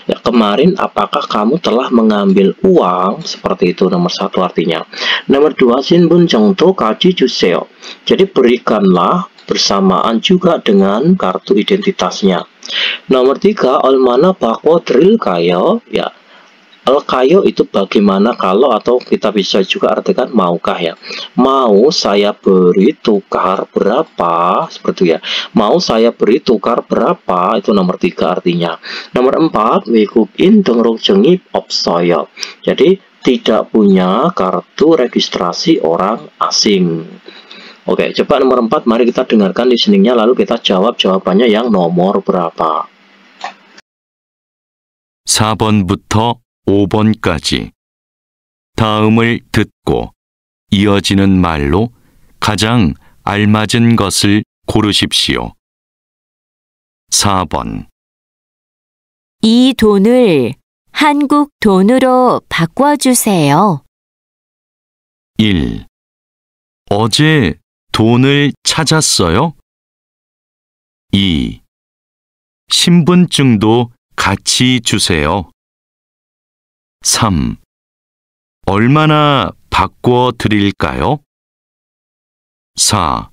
ya kemarin apakah kamu telah mengambil uang, seperti itu nomor 1 artinya. Nomor 2, 신분증도 같이 주세요. Jadi berikanlah bersamaan juga dengan kartu identitasnya. Nomor 3, 얼마나 바꿔드릴까요? Ya, kayo itu bagaimana kalau, atau kita bisa juga artikan maukah ya. Mau saya beri tukar berapa, seperti itu ya. Mau saya beri tukar berapa, itu nomor 3 artinya. Nomor 4, 외국인 등록증이 없어요. Jadi tidak punya kartu registrasi orang asing. Oke, coba nomor 4, mari kita dengarkan listeningnya lalu kita jawab jawabannya yang nomor berapa.
4번부터 5번까지 다음을 듣고 이어지는 말로 가장 알맞은 것을 고르십시오. 4번
이 돈을 한국 돈으로 바꿔주세요.
1. 어제 돈을 찾았어요? 2. 신분증도 같이 주세요. 3. 얼마나 바꿔 드릴까요? 4.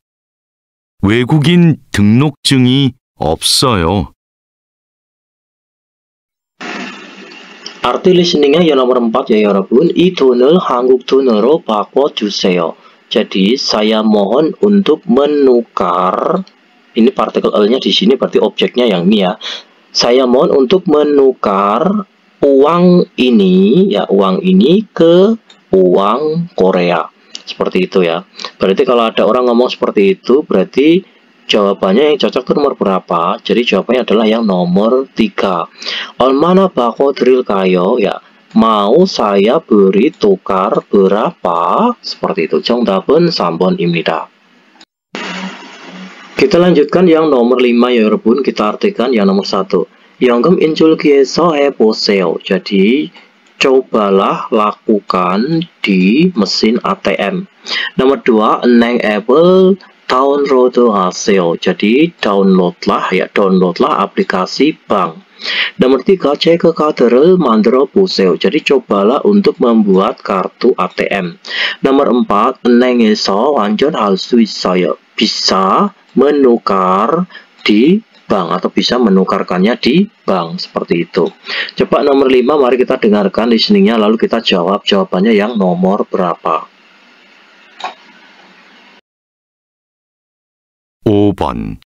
외국인 등록증이 없어요.
Arti listeningnya yang nomor 4 ya 여러분. 이 돈을 한국 돈으로 바꿔주세요. Jadi saya mohon untuk menukar, ini partikel L-nya di sini berarti objeknya yang ini ya. Saya mohon untuk menukar uang ini ya, uang ini ke uang Korea. Seperti itu ya. Berarti kalau ada orang ngomong seperti itu, berarti jawabannya yang cocok itu nomor berapa? Jadi jawabannya adalah yang nomor 3. 얼마나 바꿔드릴까요? Ya, mau saya beri tukar berapa? Seperti itu. 정답은 3번입니다. Kita lanjutkan yang nomor 5 ya 여러분. Kita artikan yang nomor 1. 연금 인출기에서 해보세요. Jadi cobalah lakukan di mesin ATM. Nomor 2, 은행 앱을 다운로드하세요. Jadi downloadlah aplikasi bank. Nomor 3, 체크 카드를 만들어 보세요. Jadi cobalah untuk membuat kartu ATM. Nomor 4, 은행에서 환전할 수 있어요. Bisa menukar di bank atau bisa menukarkannya di bank, seperti itu. Coba nomor 5, mari kita dengarkan listeningnya lalu kita jawab jawabannya yang nomor berapa.
5번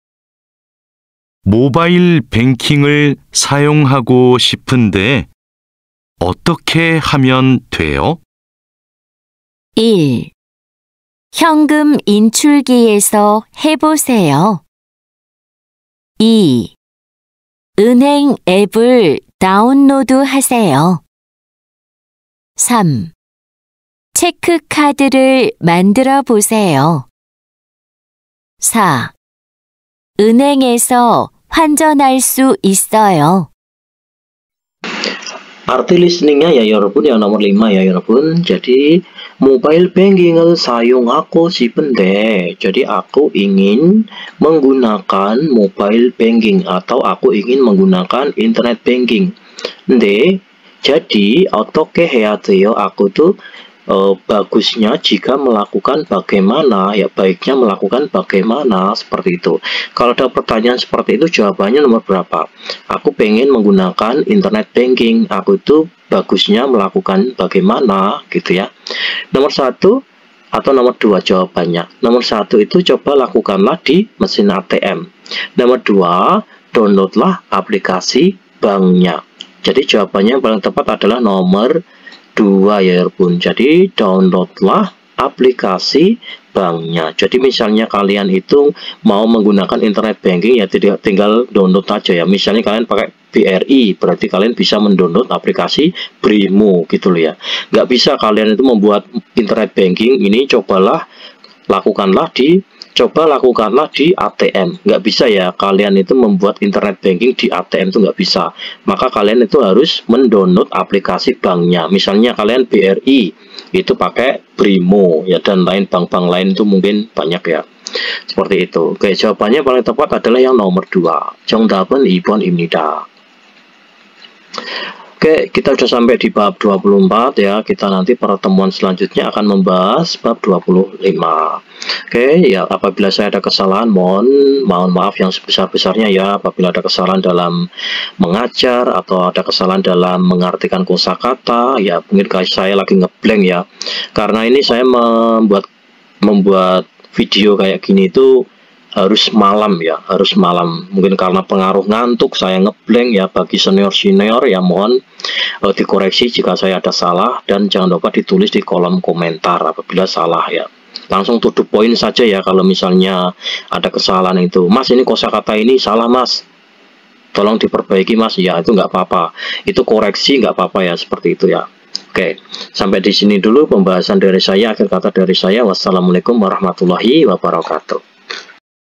모바일 뱅킹을 사용하고 싶은데 어떻게 하면 돼요?
1. 현금 인출기에서 해보세요. 2. 은행 앱을 다운로드하세요. 3. 체크카드를 만들어 보세요. 4. 은행에서 환전할 수 있어요.
Arti listeningnya ya 여러분 yang nomor 5 ya 여러분. Jadi mobile banking을 사용하고 싶은데. Jadi aku ingin menggunakan mobile banking atau aku ingin menggunakan internet banking. 근데 jadi 어떻게 해야 돼요? Aku tuh bagusnya jika melakukan bagaimana, ya baiknya melakukan bagaimana, seperti itu. Kalau ada pertanyaan seperti itu, jawabannya nomor berapa? Aku pengen menggunakan internet banking, aku itu bagusnya melakukan bagaimana, gitu ya. Nomor 1 atau nomor 2 jawabannya. Nomor 1 itu coba lakukanlah di mesin ATM. Nomor 2, downloadlah aplikasi banknya. Jadi jawabannya yang paling tepat adalah nomor 2 ya Bun. Jadi downloadlah aplikasi banknya. Jadi misalnya kalian itu mau menggunakan internet banking ya tinggal download aja ya. Misalnya kalian pakai BRI, berarti kalian bisa mendownload aplikasi Brimo gitu loh ya. Nggak bisa kalian itu membuat internet banking ini, coba lakukanlah di ATM. Nggak bisa ya kalian itu membuat internet banking di ATM, itu nggak bisa. Maka kalian itu harus mendownload aplikasi banknya. Misalnya kalian BRI itu pakai Brimo ya, dan lain bank-bank lain itu mungkin banyak ya. Seperti itu. Oke, jawabannya paling tepat adalah yang nomor 2. 정답은 2번입니다. Oke, kita sudah sampai di bab 24 ya. Kita nanti pertemuan selanjutnya akan membahas bab 25. Oke, ya apabila saya ada kesalahan mohon maaf yang sebesar-besarnya ya. Apabila ada kesalahan dalam mengajar atau ada kesalahan dalam mengartikan kosakata, ya mungkin saya lagi ngeblank ya. Karena ini saya membuat video kayak gini itu harus malam ya, harus malam. Mungkin karena pengaruh ngantuk saya ngeblank ya. Bagi senior-senior ya mohon dikoreksi jika saya ada salah, dan jangan lupa ditulis di kolom komentar apabila salah ya. Langsung to the point saja ya kalau misalnya ada kesalahan itu. Mas, ini kosakata ini salah mas, tolong diperbaiki mas. Ya itu nggak apa-apa, itu koreksi nggak apa-apa ya, seperti itu ya. Oke, sampai di sini dulu pembahasan dari saya. Akhir kata dari saya, wassalamualaikum warahmatullahi wabarakatuh.